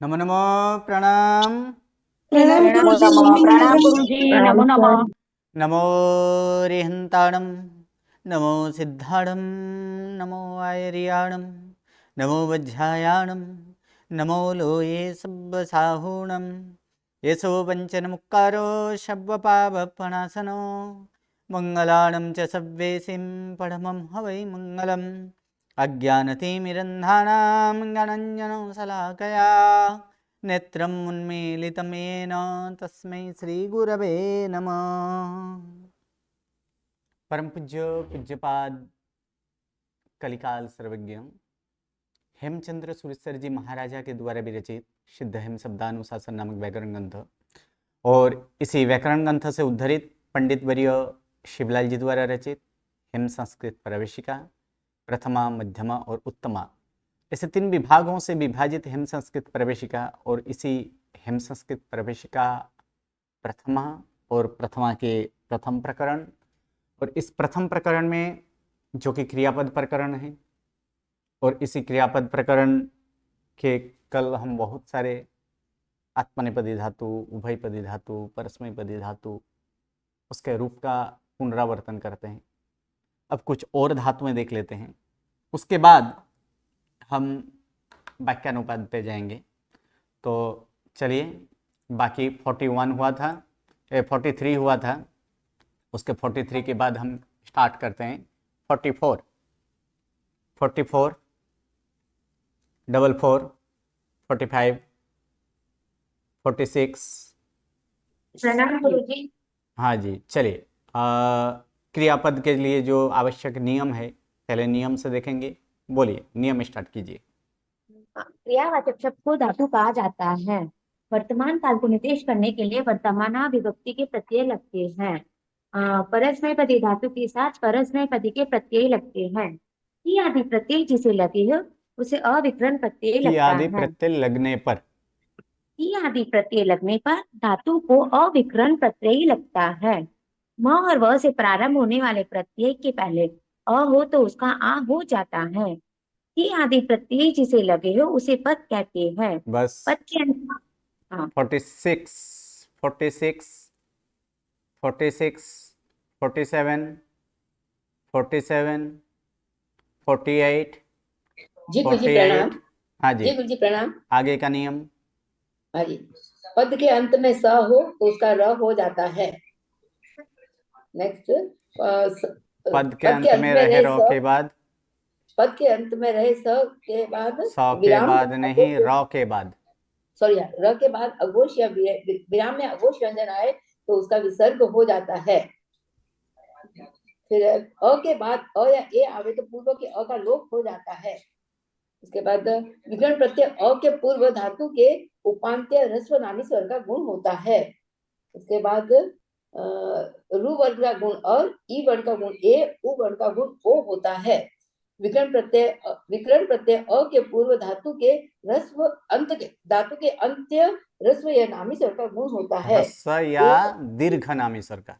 नमो नमो प्रणाम। प्रणाम नमो गुरुजी। नमः। प्रणाम गुरुजी। प्रणाम नमो नमः। सर। नमो रिहंताणं, नमो सिद्धाणं, नमो आयर्याणं, नमो वज्रायाणं, नमो लोये सब्बसाहूणं, येसो वञ्चनमुक्कारो शब्वपावपणासनो, मङ्गलाणं च सव्वेसिं परमं हवै मङ्गलम्। अज्ञानतिमिरन्धानां ज्ञानाञ्जनशलाकया नेत्रम् उन्मीलितं येन तस्मै श्रीगुरवे नमः। परम पूज्य पूज्यपाद कलिकाल सर्वज्ञ हेमचंद्र सुरेश्वर जी महाराजा के द्वारा विरचित सिद्ध हेम शब्दानुशासन नामक व्याकरण ग्रंथ और इसी व्याकरण ग्रंथ से उद्धरित पंडित वर्य शिवलाल जी द्वारा रचित हेम संस्कृत प्रवेशिका प्रथमा, मध्यमा और उत्तमा, ऐसे 3 विभागों से विभाजित हेम संस्कृत प्रवेशिका और इसी हेम संस्कृत प्रवेशिका प्रथमा और प्रथमा के प्रथम प्रकरण और इस प्रथम प्रकरण में जो कि क्रियापद प्रकरण है और इसी क्रियापद प्रकरण के कल हम बहुत सारे आत्मनेपदी धातु, उभयपदी धातु, परस्मैपदी धातु उसके रूप का पुनरावर्तन करते हैं। अब कुछ और धातुएं देख लेते हैं, उसके बाद हम वाक्यानुपाद पे जाएंगे। तो चलिए, बाकी 41 हुआ था, 43 हुआ था, उसके 43 के बाद हम स्टार्ट करते हैं 44, 44, 44, 45, 46। प्रणाम गुरुजी। हाँ जी, चलिए क्रियापद के लिए जो आवश्यक नियम है पहले नियम से देखेंगे। बोलिए, नियम स्टार्ट कीजिए। क्रियावाचक शब्द को धातु कहा जाता है। वर्तमान काल को निर्देश करने के लिए वर्तमान विभक्ति के प्रत्यय लगते हैं। परस्मैपदी धातु के साथ परस्मैपदी के प्रत्यय लगते हैं। ई आदि प्रत्यय जिसे लगे हो उसे अविकरण प्रत्यय कि लगता आदि है। प्रत्यय लगने पर, ई आदि प्रत्यय लगने पर धातु को अविकरण प्रत्यय लगता है। म और व से प्रारंभ होने वाले प्रत्यय के पहले अ हो तो उसका आ हो जाता है। ई आदि प्रत्यय जिसे लगे हो उसे पद कहते हैं। बस। पद के अंत। हाँ। 46, 46, 46, 47, 47, 48, जी गुरुजी 48। प्रणाम। हाँ जी, जी गुरुजी प्रणाम। आगे का नियम। हाँ जी। पद के अंत में स हो तो उसका र हो जाता है। नेक्स्ट। पद के पद के अंत अंत में में रहे रहे रौ स। के बाद, पद के अंत में रहे स के बाद सौ के विराम बाद नहीं, रौ के बाद। सॉरी, र के बाद अघोष या विराम में अघोष व्यंजन आए तो उसका विसर्ग हो जाता है। फिर अ के बाद अ या ए आवे तो पूर्व के अ का लोप हो जाता है। उसके बाद विकर्ण प्रत्यय अ के पूर्व धातु के उपांत्य ह्रस्व नामी स्वर का गुण होता है। उसके बाद रु वर्ण का गुण और ई वर्ण का गुण ए, उ वर्ण का गुण ओ होता है। विकर्ण प्रत्यय अ के पूर्व धातु के ह्रस्व अंत के धातु के अंत्य ह्रस्व या नामी स्वर का गुण होता है। ह्रस्व या दीर्घ नामी स्वर का।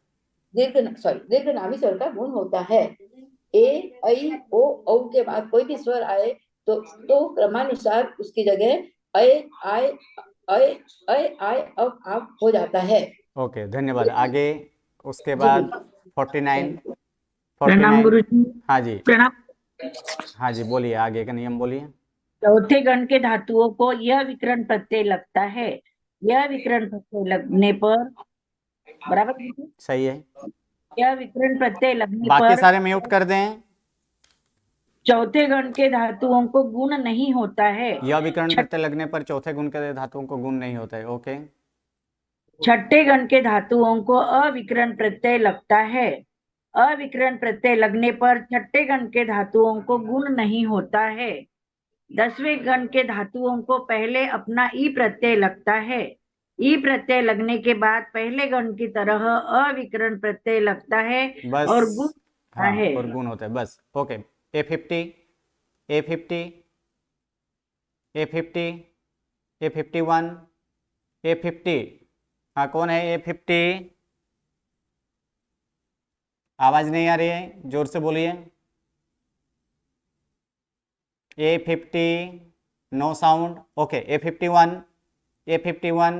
दीर्घ नामी स्वर का गुण होता है। ए, ऐ, ओ, औ के बाद कोई भी स्वर आए तो क्रमानुसार उसकी जगह ऐ, आय, ऐ, ऐ, आय, अब, आप हो जाता है। ओके, धन्यवाद। आगे उसके जी बाद गुरु। 49, प्रणाम 49। गुरुजी। हाँ जी, प्रणाम। हाँ जी, बोलिए, आगे का नियम बोलिए। चौथे गण के धातुओं को यह विकरण प्रत्यय लगता है। यह विकरण प्रत्यय लगने पर, बराबर गुरुजी? सही है। यह विकरण प्रत्यय लगने बाकी पर सारे म्यूट कर दें। चौथे गण के धातुओं को गुण नहीं होता है। यह विकरण छठ- प्रत्यय लगने पर चौथे गुण के धातुओं को गुण नहीं होता है। ओके। छठे गण के धातुओं को अविकरण प्रत्यय लगता है। अविकरण प्रत्यय लगने पर छठे गण के धातुओं को गुण नहीं होता है। 10वें गण के धातुओं को पहले अपना ई प्रत्यय लगता है। ई प्रत्यय लगने के बाद पहले गण की तरह अविकरण प्रत्यय लगता है बस। और गुण होता हाँ, है। और गुण होता है, बस। Okay. A50, A50, A50, A51, A50। हाँ, कौन है A50? आवाज नहीं आ रही है, जोर से बोलिए। A50, no sound, okay. A51, A51,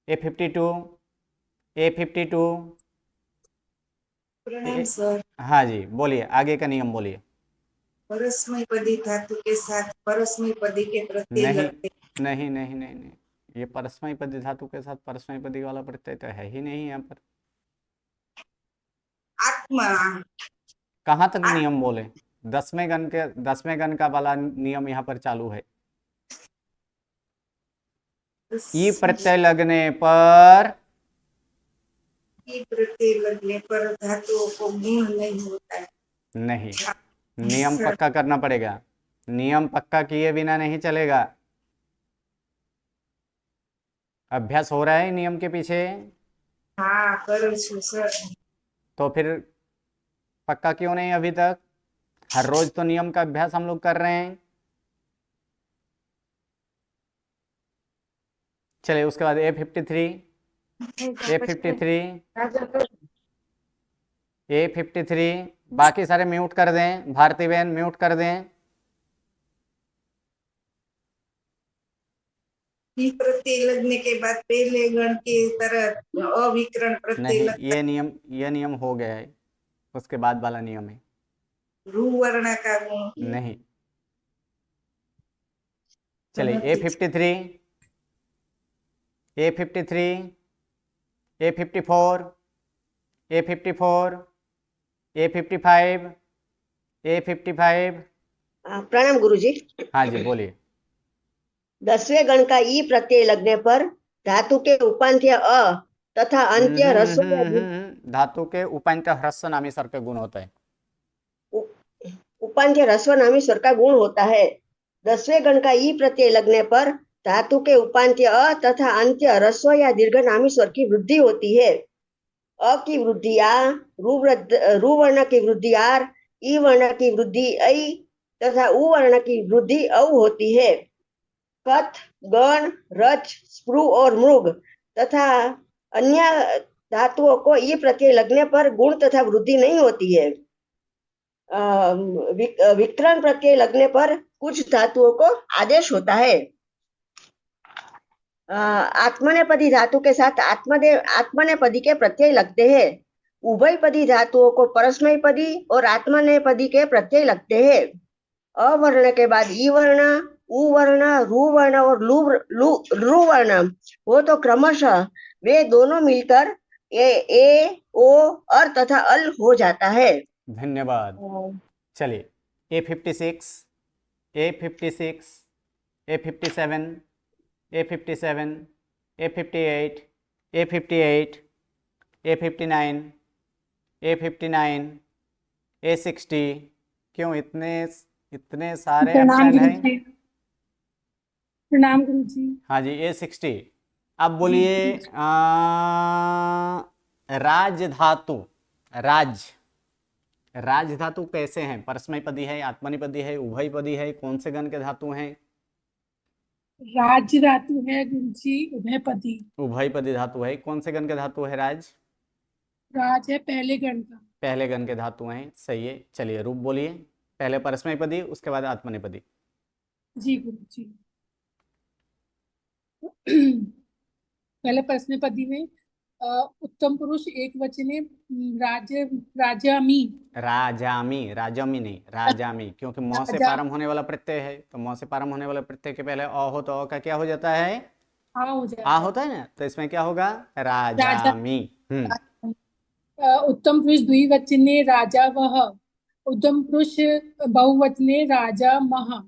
A52, A52, प्रणाम सर। हाँ जी, बोलिए, आगे का नियम बोलिए। परस्मैपदी धातु के साथ परस्मैपदी के प्रत्यय नहीं लगते। नहीं नहीं नहीं नहीं, ये परस्मैपदी धातु के साथ परस्मैपदी वाला प्रत्यय तो है ही नहीं यहाँ पर। आत्मा कहाँ तक नियम बोले? 10वें गण का वाला नियम यहाँ पर चालू है। ई प्रत्यय लगने पर, ई प्रत्यय लगने पर धातुओं को गुण नहीं होता है। नहीं, नियम पक्का करना पड़ेगा, नियम पक्का किए बिना नहीं चलेगा। अभ्यास हो रहा है नियम के पीछे, हाँ करो छो सर। तो फिर पक्का क्यों नहीं अभी तक? हर रोज तो नियम का अभ्यास हम लोग कर रहे हैं। चलिए उसके बाद A53, A53, बाकी सारे म्यूट कर दें, भारती बहन म्यूट कर दें। ई प्रत्यय लगने के बाद पहले गण के तरह अविकरण प्रत्यय नहीं, लगता ये नियम हो गया है, उसके बाद वाला नियम है। रू वर्ण का गुण नहीं, चलिए A53, A53, A54, A54, A55, A55। प्रणाम गुरुजी। हाँ जी, बोलिए। 10वें गण का ई प्रत्यय लगने पर धातु के उपांत्य अ तथा अंत्य ह्रस्व या धातु के उपांत्य ह्रस्व नामी स्वर के गुण होता है। उपांत्य ह्रस्व नामी स्वर का गुण होता है। 10वें गण का ई प्रत्यय लगने पर धातु के उपांत्य अ तथा अंत्य ह्रस्व या दीर्घ नामी स्वर की वृद्धि होती है। अ की वृद्धि आ, रू वर्ण की वृद्धि आर, ई वर्ण की वृद्धि ऐ तथा उ वर्ण की वृद्धि औ होती है। कथ, गण, रच, स्पृ और मृग तथा अन्य धातुओं को ई प्रत्यय लगने पर गुण तथा वृद्धि नहीं होती है। विकर्ण प्रत्यय लगने पर कुछ धातुओं को आदेश होता है। आत्मनेपदी धातु के साथ आत्मनेपदी के प्रत्यय लगते हैं। उभयपदी धातुओं को परस्मैपदी और आत्मनेपदी के प्रत्यय लगते हैं। अवर्ण के बाद ई वर्ण, उ वर्ण, रू वर्ण और लू वर्ण वो तो क्रमशः वे दोनों मिलकर ए ओ अर तथा अल हो जाता है। धन्यवाद। चलिए A56, A56, A57, A57, A58, A58, A59, A59, A60। क्यों इतने सारे एब्सेंट हैं? प्रणाम गुरु जी। हाँ जी, A60। अब बोलिए राज धातु, राज धातु कैसे हैं? परस्मैपदी है, आत्मनेपदी है, उभयपदी है, कौन से गण के धातु हैं? राज्य धातु है गुरु जी, उभयपदी। उभयपदी धातु है। कौन से गण के धातु है राज? राज है पहले गण का। पहले गण के धातु हैं, सही है। चलिए रूप बोलिए, पहले परस्मैपदी उसके बाद आत्मनेपदी। जी गुरु जी। पहले परस्मैपदी में उत्तम पुरुष एक वचने राजामी राजामी नहीं, राजामी, क्योंकि मौ से प्रारंभ होने वाला प्रत्यय है, तो मौ से प्रारंभ होने वाले प्रत्यय के पहले अ हो तो अ का क्या हो जाता है? आ हो जाता आ है। होता है ना, तो इसमें क्या होगा? राजामी। उत्तम पुरुष द्विवचने राजा वह, उत्तम पुरुष बहुवचने राजा मह,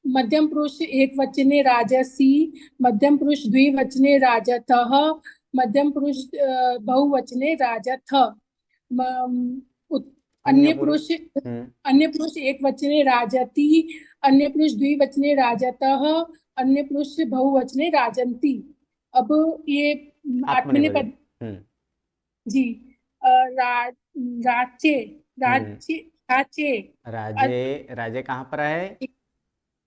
मध्यम पुरुष एक वचने राजसी, मध्यम पुरुष द्विवचने राजतः, मध्यम पुरुष बहुवचने राजथ, अन्य पुरुष एक वचने राजती, अन्य पुरुष द्विवचने राजतः, अन्य पुरुष बहुवचने राजंती। अब ये आत्मनेपद जी। राचे राजे कहाँ पर है?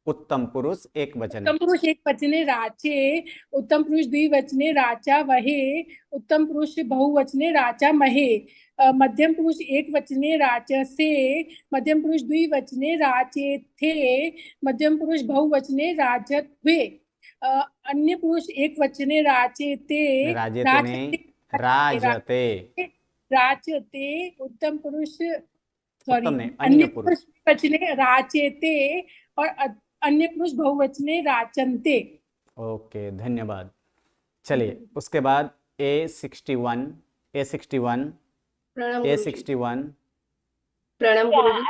उत्तम पुरुष एक वचने। उत्तम पुरुष एक वचने राचे, उत्तम पुरुष द्विवचने राचा वहे, उत्तम पुरुष बहुवचने राचा महे, मध्यम पुरुष एक वचने राचसे, मध्यम पुरुष द्विवचने राचे थे, मध्यम पुरुष बहुवचने राजत्वे, अन्य पुरुष एक वचने राचेते, राजेते नहीं, राजते। राचते, उत्तम पुरुष सॉरी उत्तम नहीं, अन्य अन्य पुरुष। पुरुष वचने राचेते और अन्य पुरुष बहुवचने राचन्ते। ओके, धन्यवाद। चलिए उसके बाद A61, A61, प्रणाम गुरुजी। A61। प्रणाम गुरुजी।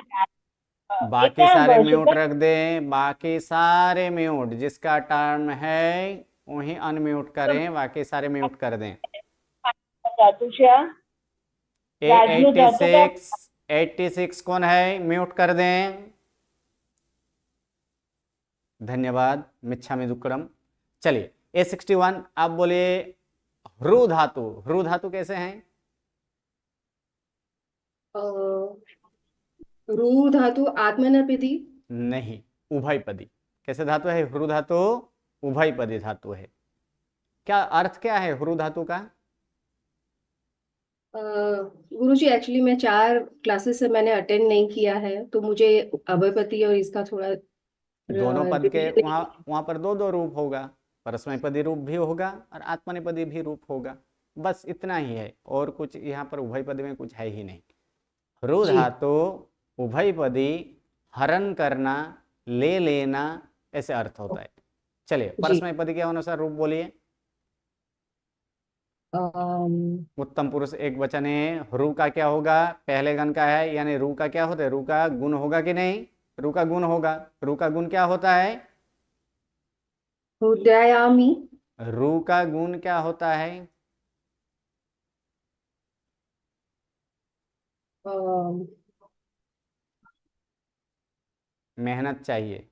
बाकी सारे म्यूट रख दें, बाकी सारे म्यूट, जिसका टर्म है वही अनम्यूट करें, बाकी सारे म्यूट कर दें। A86, 86 कौन है, म्यूट कर दें। धन्यवाद, मिच्छामि दुक्कडम। चलिए A61, आप बोलिए ह्रू धातु। ह्रू धातु कैसे हैं? रू धातु आत्मनेपदी। नहीं, उभयपदी। कैसे धातु है ह्रू धातु? उभयपदी धातु है। क्या अर्थ क्या है ह्रू धातु का? गुरुजी एक्चुअली मैं 4 क्लासेस से मैंने अटेंड नहीं किया है, तो मुझे अभयपति और इसका थोड़ा दोनों पद के रिलेटेड- वहां पर दो दो रूप होगा, परस्मैपदी रूप भी होगा और आत्मनेपदी भी रूप होगा, बस इतना ही है, और कुछ यहाँ पर उभयपदी में कुछ है ही नहीं। ह्रू जी। धातु उभयपदी हरण करना, ले लेना, ऐसे अर्थ होता है। चलिए जी। परस्मैपदी के अनुसार रूप बोलिए। अम, उत्तम पुरुष एक वचन है, रू का क्या होगा? पहले गण का है, यानी रू का क्या होता है? रू का गुण होगा कि नहीं? रू का गुण होगा। रू का गुण क्या होता है? हृदयामी। रू का गुण क्या होता है? अम, मेहनत चाहिए।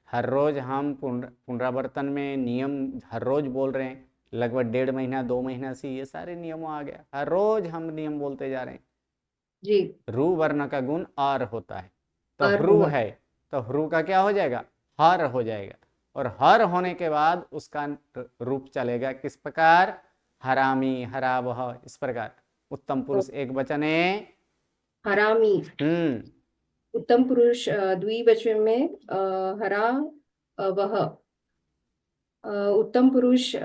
हर रोज हम पुनरावर्तन में नियम हर रोज बोल रहे हैं, लगभग 1.5 महीना 2 महीना से ये सारे नियमों आ गया, हर रोज हम नियम बोलते जा रहे हैं। जी। रू वर्ण का गुण आर होता है, तो आर ह्रू होगा। है तो ह्रू का क्या हो जाएगा? हर हो जाएगा, और हर होने के बाद उसका रूप चलेगा किस प्रकार? हरामी, हरावह, इस प्रकार। उत्तम पुरुष एक वचन है। हरामी। उत्तम पुरुष द्विवचन में हरा वह। उत्तम पुरुष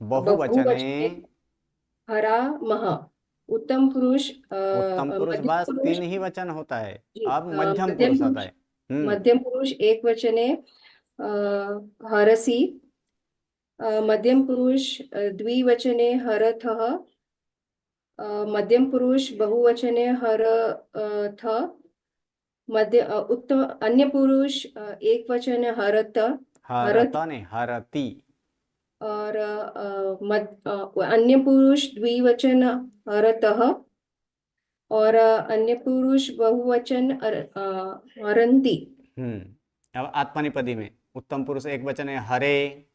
बहुवचन बहुवचन है। में हरा मह। उत्तम पुरुष उत्तम पुरुष मध्यम बस पुरुष 3 ही वचन होता है, जी, अब मध्यम मध्यम पुरुष आता पुरुष है। मध्यम पुरुष एक वचने हरसी। मध्यम पुरुष द्विवचने हरथः। मध्यम पुरुष बहुवचने हरथ। उत्तम अन्य पुरुष एक वचन हरत। हरत नहीं, हरती। और अन्य पुरुष द्विवचन हरतः और अन्य पुरुष बहुवचन हरन्ति। अब आत्मनेपदी में उत्तम पुरुष एक वचन है हरे।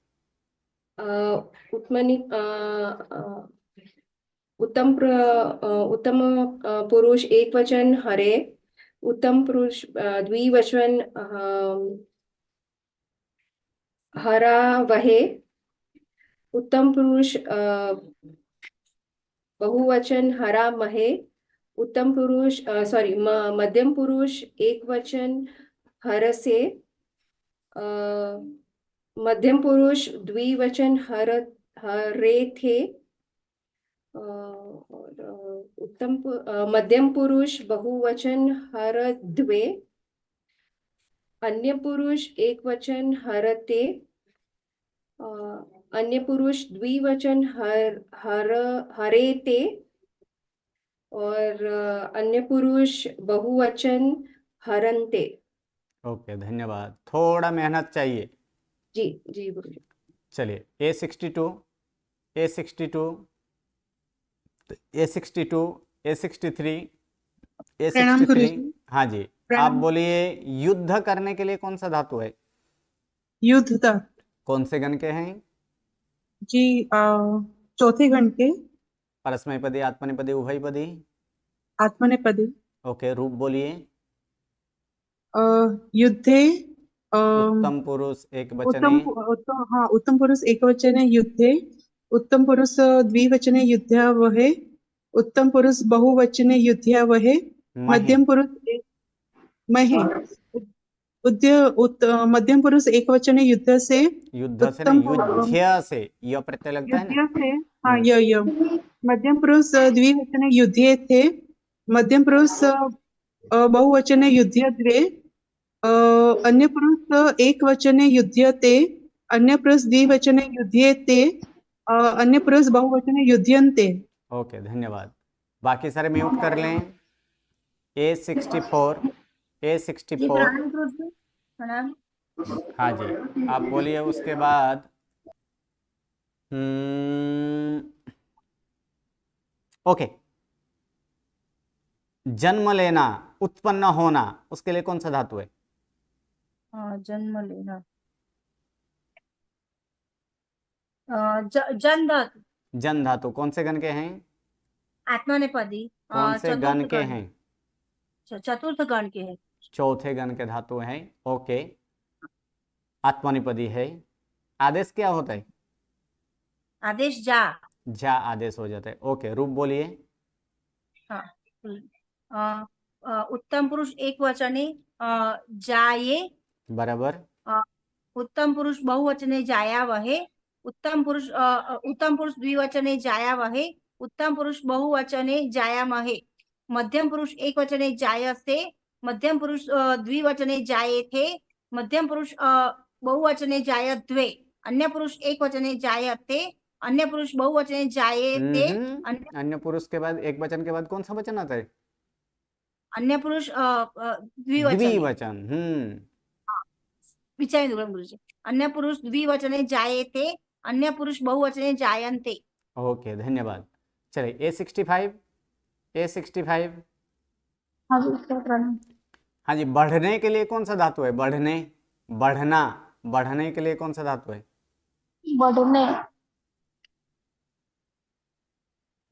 उत्तम पुरुष एक वचन हरे। उत्तम पुरुष द्विवचन हरा वहे। उत्तम पुरुष बहुवचन हरा महे। उत्तम पुरुष सॉरी मध्यम पुरुष एक वचन हरसे। मध्यम पुरुष द्विवचन हरे थे। और मध्यम पुरुष बहुवचन हरद्वे। अन्य पुरुष एक वचन हरते। अन्य पुरुष द्विवचन हरेते। और अन्य पुरुष बहुवचन हरन्ते। ओके, धन्यवाद। थोड़ा मेहनत चाहिए। जी जी गुरुजी। चलिए A62, A62, A62, A63, A63। हाँ जी, आप बोलिए युद्ध करने के लिए कौन सा धातु है? युद्ध का कौन से गण के हैं? जी चौथे गण के। परस्मैपदी, आत्मनेपदी, उभयपदी? आत्मनेपदी। ओके, रूप बोलिए। युद्धे उत्तम पुरुष एक वचने उत्तम पुरुष एकवचने युद्धे, उत्तम पुरुष द्विवचने युद्धावहे, उत्तम पुरुष बहुवचने युद्धावहे, महे मध्यम पुरुष महे, मध्यम पुरुष एकवचने युद्ध से, युद्ध से नहीं, उत्तम युद्ध से य प्रत्यय लगता है ना। युद्ध से, हाँ य मध्यम पुरुष द्विवचने युद्धे थे, मध्यम पुरुष बहुवचने युध्यद्वे, अन्य पुरुष एक वचने युध्यते, अन्य पुरुष द्विवचने युध्येते, अन्य पुरुष बहुवचने युध्यन्ते। ओके, धन्यवाद। बाकी सारे म्यूट कर लें। A64 प्रणाम। हाँ जी, आप बोलिए। उसके बाद ओके, जन्म लेना, उत्पन्न होना, उसके लिए कौन सा धातु है? जन्म लेना, जन धातु। जन धातु कौन से गण के हैं? आत्मनेपदी। कौन से गण के हैं? चतुर्थ गण के हैं। चौथे गण के धातु हैं। ओके, आत्मनिपदी है। आदेश क्या होता है? आदेश जा। जा आदेश हो जाता है। ओके, रूप बोलिए। हाँ, उत्तम पुरुष एक वचने जाये, बराबर। उत्तम पुरुष बहुवचने जाया वहे, उत्तम पुरुष द्विवचने जाया वहे, उत्तम पुरुष बहुवचने जाया महे, मध्यम पुरुष एक वचने जायसे, मध्यम पुरुष द्विवचने जाये थे, मध्यम पुरुष बहुवचने जायद्वे, अन्य पुरुष एक वचने जायते, अन्य पुरुष बहुवचने जायेते। अन्य पुरुष के बाद एक वचन के बाद कौन सा वचन आता है? अन्य पुरुष द्विवचन। विचार गुरुजी। अन्य पुरुष द्विवचने जायेते, अन्य पुरुष बहुवचने जायन्ते। ओके, धन्यवाद। चलिए A65 हाँ जी, बढ़ने के लिए कौन सा धातु है? बढ़ने के लिए कौन सा धातु है? बढ़ने,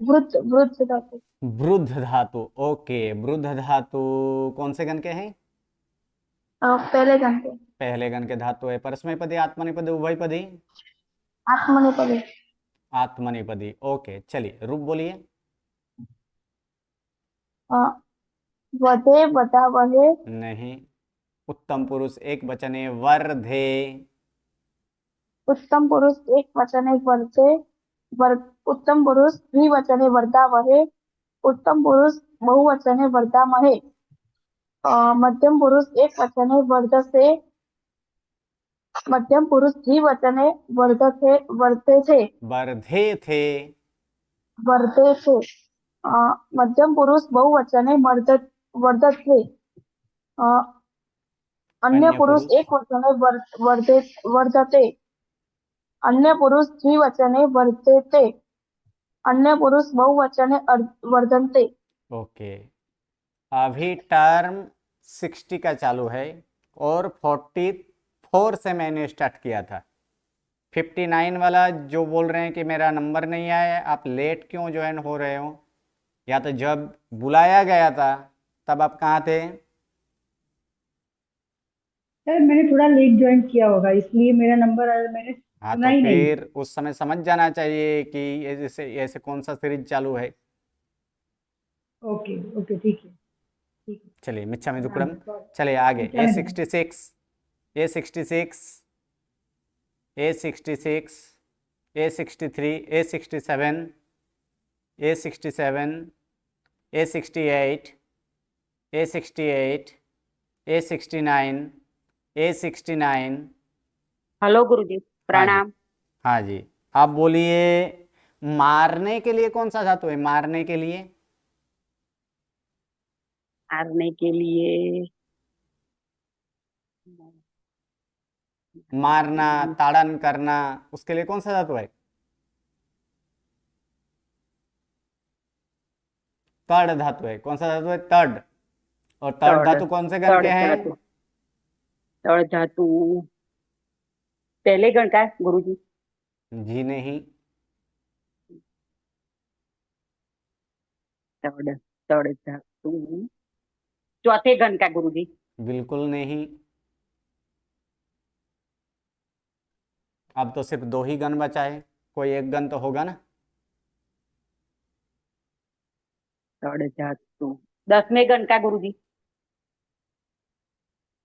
वृद्ध धातु। वृद्ध धातु। ओके, वृद्ध धातु कौन से गण के हैं? पहले गण के। पहले गण के धातु है। परस्मैपदी, आत्मनेपदी, उभयपदी? आत्मनेपदी। आत्मनेपदी। ओके, चलिए रूप बोलिए। वधे, वधा, वहे। नहीं, उत्तम पुरुष एक वचने वर्धे, उत्तम पुरुष एक वचने वर्धे, उत्तम पुरुष द्विवचने वर्धा वहे, उत्तम पुरुष बहुवचने वर्धा महे, मध्यम पुरुष एक वचने वर्धसे, मध्यम पुरुष द्विवचने वर्धे थे, मध्यम पुरुष बहुवचने वर्धते, अन्य पुरुष एक वचने वर्धते, अन्य पुरुष द्विवचने वर्धते, अन्य पुरुष बहुवचने वर्धन्ते। ओके, अभी टर्म 60 का चालू है और 44 से मैंने स्टार्ट किया था। 59 वाला जो बोल रहे हैं कि मेरा नंबर नहीं आया, आप लेट क्यों ज्वाइन हो रहे हो? या तो जब बुलाया गया था तब आप कहाँ थे? सर मैंने थोड़ा लेट ज्वाइन किया होगा, इसलिए मेरा नंबर मैंने हाँ, सुना तो ही नहीं। फिर उस समय समझ जाना चाहिए कि ऐसे कौन सा सीरीज चालू है। ओके ओके, ठीक है। चलिए, मिच्छामि दुक्कडम। चलिए आगे। A66 A66 A66 A63 A67 A67 A68 A68 A69 A69। Hello गुरुजी, प्रणाम। हाँ जी, आप बोलिए। मारने के लिए कौन सा धातु है? मारने के लिए, मारने के लिए मारना, ताड़न करना, उसके लिए कौन सा धातु है? तड़ धातु है। कौन सा धातु है? तड़। और तड़ धातु कौन से गण के हैं? तड़ धातु पहले गण का है गुरुजी। जी नहीं। तड़ धातु चौथे गण का गुरुजी। बिल्कुल नहीं। अब तो सिर्फ 2 ही गण बचा है, कोई एक गण तो होगा ना। तड़ धातु 10वें गण का गुरुजी।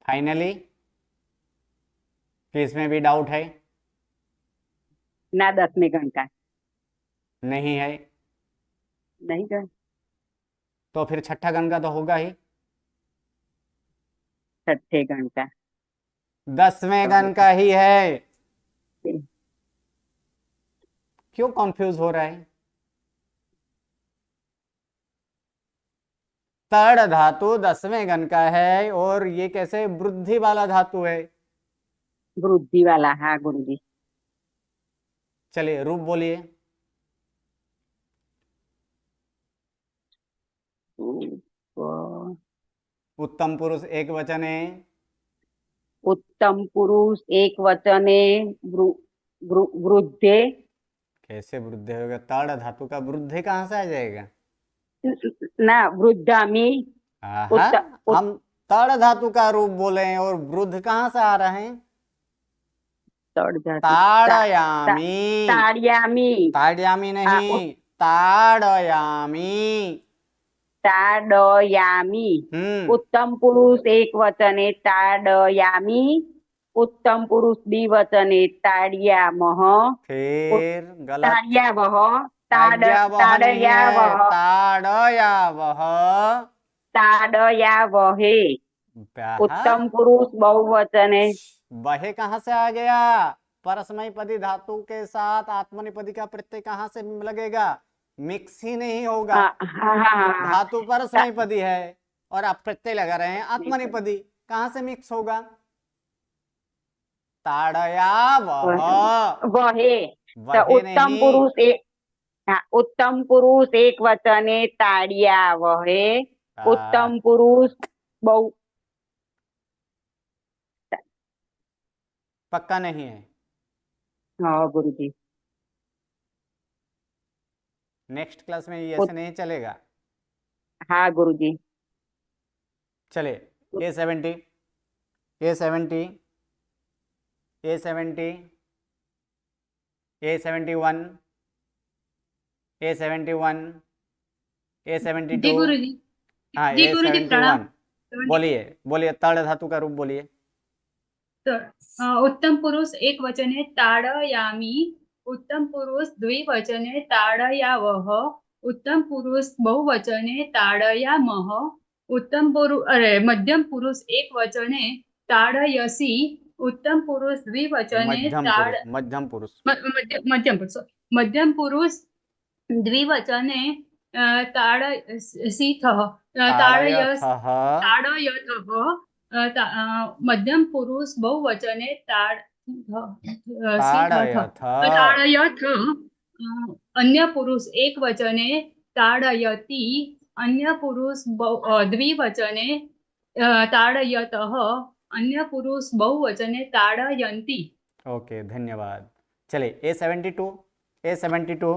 फाइनली कि इसमें भी डाउट है? ना 10वें गण का नहीं है नहीं गण। तो फिर छठा गण का तो होगा ही। छठे गण का 10वें गण का ही है। क्यों कंफ्यूज हो रहा है? तड़ धातु 10वें गण का है और ये कैसे वृद्धि वाला धातु है? वृद्धि वाला, हाँ गुरुजी। चलिए रूप बोलिए। उत्तम पुरुष एक वचन है। उत्तम पुरुष एक वचने वृद्धे। कैसे वृद्धि होगा? तड़ धातु का वृद्धि कहाँ से आ जाएगा? ना वृद्धामी। आहा, हम तड़ धातु का रूप बोले हैं और वृद्ध कहाँ से आ रहे हैं? ताड़यामी। ताड़यामी। ताड़यामी नहीं, ताड़यामी। ताड़यामी। उत्तम पुरुष एक वचने ताड़यामी। उत्तम पुरुष द्विवचने ताड़यामः। फिर गलत। ताड़यावः। ताड़यावह नहीं है, ताड़यावः। ताड़यावह। ताड़यावहे। उत्तम पुरुष बहुवचने। वहे कहाँ से आ गया? परस्मैपदी धातु के साथ आत्मनेपदी का प्रत्यय कहाँ से लगेगा? मिक्स ही नहीं होगा। धातु परस्मैपदी है और आप प्रत्यय लगा रहे हैं आत्मनेपदी, कहाँ से मिक्स होगा? ताड़यावह वहे। उत्तम नहीं। पुरुष एक, उत्तम पुरुष एक वचने ताड़यावहे। उत्तम पुरुष बहु। पक्का नहीं है? हाँ गुरुजी। नेक्स्ट क्लास में ये ऐसे नहीं चलेगा। हाँ गुरुजी। चलिए A70, A70, A70, A71, A71, A72। गुरुजी। हाँ जी गुरुजी, प्रणाम। A71। बोलिए बोलिए, तड़ धातु का रूप बोलिए। तो उत्तम पुरुष एक वचने ताड़यामी। उत्तम पुरुष द्विवचने ताड़यावः। उत्तम पुरुष बहुवचने ताड़यामः। उत्तम पुरुष मध्यम पुरुष एक वचने ताड़यसि। उत्तम पुरुष द्विवचने मध्यम पुरुष मध्यम पुरुष द्विवचने ताड़यसिथः। ताड़यथः। मध्यम पुरुष बहुवचने ताड़यथ। अन्य पुरुष एक वचने ताड़यति। अन्य पुरुष द्विवचने ताड़यतः। अन्य पुरुष बहुवचने ताड़यन्ति। ओके, धन्यवाद। चलिए A72, A72,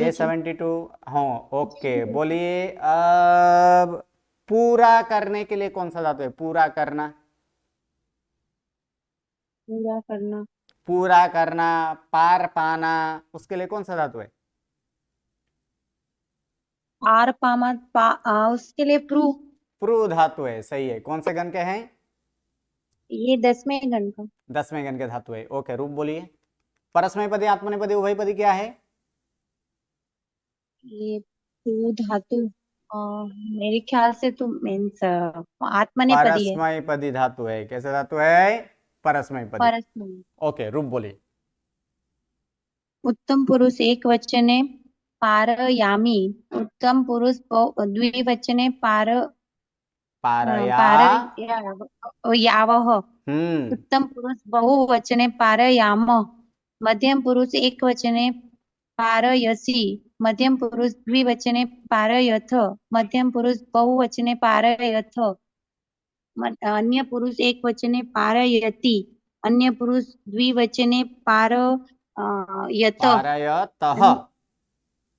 A72। हाँ ओके, बोलिए। अब पूरा करने के लिए कौन सा धातु है? पूरा करना। पूरा करना। पूरा करना, पार पाना, उसके लिए कौन सा धातु है? पार पामा उसके लिए प्रू। प्रू धातु है, सही है। कौन से गण के हैं? ये 10वें गण का। 10वें गण के धातु है। ओके, रूप बोलिए। परस्मैपदी आत्मनेपदी उभयपदी क्या है? ये प्रू धातु मेरे ख्याल से तो मीन्स आत्मनेपदी है। परस्मैपदी धातु है। कैसे धातु है? परस्मैपदी। ओके, रूप बोलिए। उत्तम पुरुष एक वचने पारयामी। उत्तम पुरुष द्विवचने यावः। उत्तम पुरुष बहुवचने पारयामः। मध्यम पुरुष एक वचने पारयसि। मध्यम पुरुष द्विवचने पारयथ। मध्यम पुरुष बहुवचने पारयथ। अन्य पुरुष एक वचने पारयति। अन्य पुरुष द्विवचने पारयतः।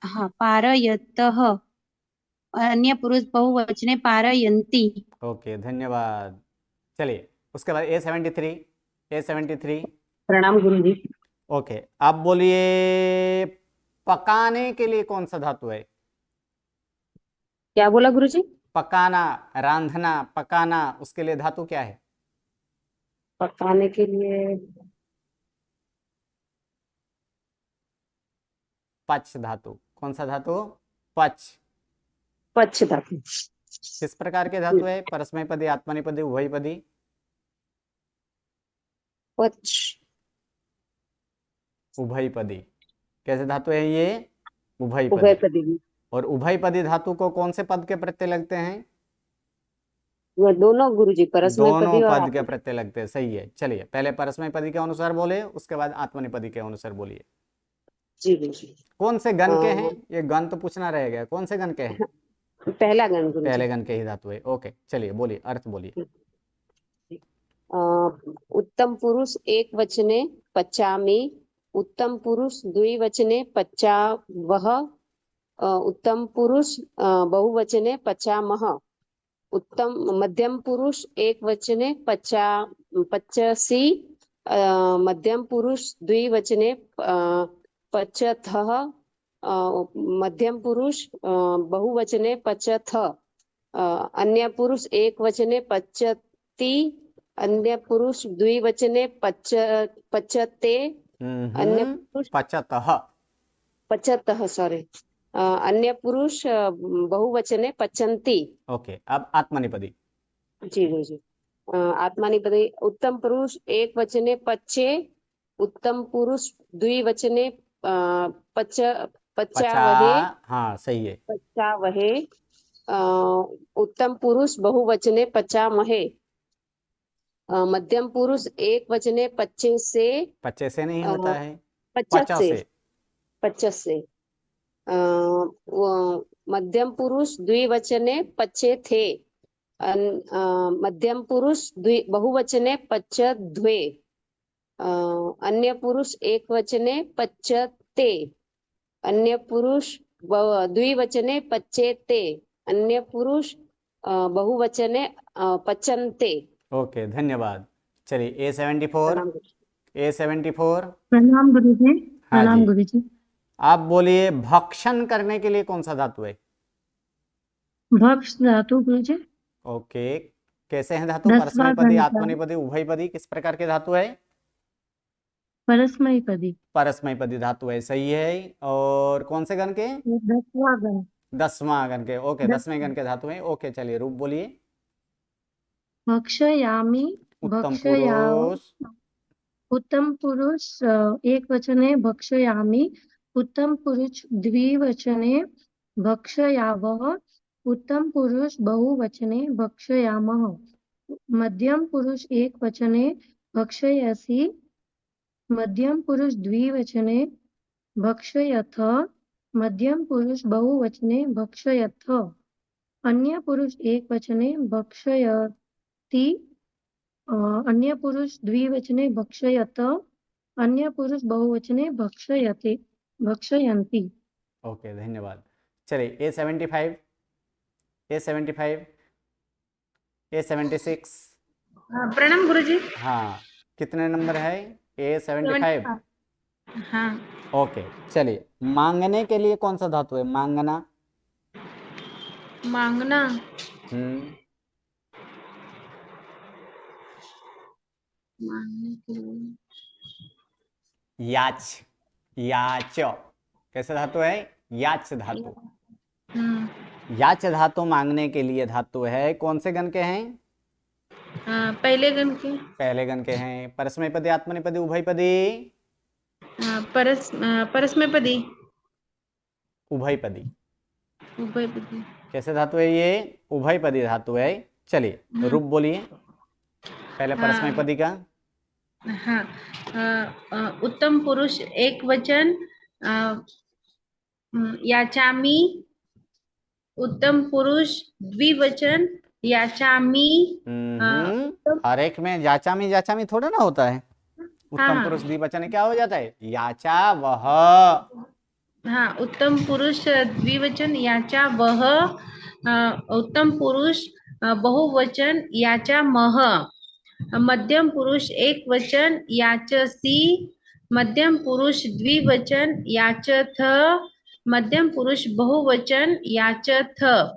हाँ, पारयतः। अन्य पुरुष बहुवचने पारयन्ति। ओके, धन्यवाद। चलिए उसके बाद A73 प्रणाम गुरुजी। ओके, आप बोलिए पकाने के लिए कौन सा धातु है? क्या बोला गुरुजी? पकाना, रांधना, पकाना, उसके लिए धातु क्या है? पकाने के लिए पच धातु। कौन सा धातु? पच। पच्छ धातु। किस प्रकार के धातु है? परस्मैपदी, आत्मनेपदी, उभयपदी? पच्छ उभयपदी। कैसे धातु है ये? उभयपदी। उभयपदी। और उभयपदी धातु को कौन से पद के प्रत्यय लगते हैं? वह दोनों गुरुजी, परस्मैपदी दोनों और पद के प्रत्यय लगते हैं। सही है। चलिए पहले परस्मैपदी के अनुसार बोले, उसके बाद आत्मनेपदी के अनुसार बोलिए। जी गुरुजी। कौन से गण के हैं? ये गण तो पूछना रह गया। कौन से गण के हैं? पहला गण गुरुजी। पहले गण के ही धातु है। ओके, चलिए बोलिए, अर्थ बोलिए। उत्तम पुरुष एक वचने पचामी, उत्तम पुरुष द्विवचने पचावह, उत्तम पुरुष बहुवचने पचामह, उत्तम मध्यम पुरुष एक वचने पचसी, मध्यम पुरुष द्विवचने पचथः, मध्यम पुरुष बहुवचने पचथ, अन्य पुरुष एक वचने पचती, अन्य पुरुष द्विवचने पचते, अन्य पुरुष पचतः सॉरी, अन्य पुरुष बहुवचने पचंती। ओके, अब आत्मनेपदी। जी गुरुजी। आत्मनेपदी उत्तम पुरुष एक वचने पच्चे, उत्तम पुरुष द्विवचने पचावहे। हाँ सही है। पचावहे, उत्तम पुरुष बहुवचने पचामहे, मध्यम पुरुष एक वचने पच्चे से नहीं होता है, पच्चस से, मध्यम पुरुष द्विवचने पच्चे थे, मध्यम पुरुष बहुवचने पच्चद्वे, अन्य पुरुष एक वचने पच्चते, अन्य पुरुष द्विवचने पच्चेते, अन्य पुरुष बहुवचने पचन्ते। ओके, धन्यवाद। चलिए A74 प्रणाम गुरुजी। हाँ प्रणाम जी। गुरुजी। आप बोलिए भक्षण करने के लिए कौन सा धातु है? भक्ष धातु गुरुजी। ओके, कैसे हैं धातु? 10वां परस्मैपदी, गण का। आत्मनेपदी, उभयपदी? किस प्रकार के धातु है? परस्मैपदी। परस्मैपदी धातु है। सही है। और कौन से गण के? 10वां गण। 10वां गण के। ओके, 10वें गण के धातु है। ओके, चलिए रूप बोलिए। भक्षयामि, उत्तम भक्षयाव, पुरुष उत्तम पुरुष एक वचने भक्षयामि, उत्तम पुरुष द्विवचने भक्षयावः, उत्तम पुरुष बहुवचने भक्षयामः, मध्यम पुरुष एक वचने भक्षयसि, मध्यम पुरुष द्विवचने भक्षयथ, मध्यम पुरुष बहुवचने भक्षयथ, अन्य पुरुष एक वचने भक्षयति, अन्य पुरुष द्विवचने भक्षयत, अन्य पुरुष बहुवचने भक्षयते भक्षयन्ति। ओके, धन्यवाद। चलिए A76 प्रणाम गुरुजी। हाँ, कितने नंबर है? A75। हाँ। ओके, चलिए मांगने के लिए कौन सा धातु है? मांगना। मांगना। मांगने के लिए याच। कैसे धातु है? याच धातु। याच धातु मांगने के लिए धातु है। कौन से गण के हैं? पहले गण के। पहले गण के हैं। परस्मैपदी, आत्मनेपदी, उभयपदी? परस्मैपदी। उभयपदी। उभयपदी। कैसे धातु है ये? उभयपदी धातु है। चलिए रूप बोलिए पहले परस्मैपदी का। हाँ, उत्तम पुरुष एक वचन याचामी, उत्तम पुरुष द्विवचन याचामी। हर एक में याचामी थोड़ा ना होता है। उत्तम पुरुष द्विवचन क्या हो जाता है? याचा वह। हाँ, उत्तम पुरुष द्विवचन याचा वह, उत्तम पुरुष बहुवचन याचा मह, मध्यम पुरुष एक वचन याच सी, मध्यम पुरुष द्विवचन याच थ, मध्यम पुरुष बहुवचन याच थ,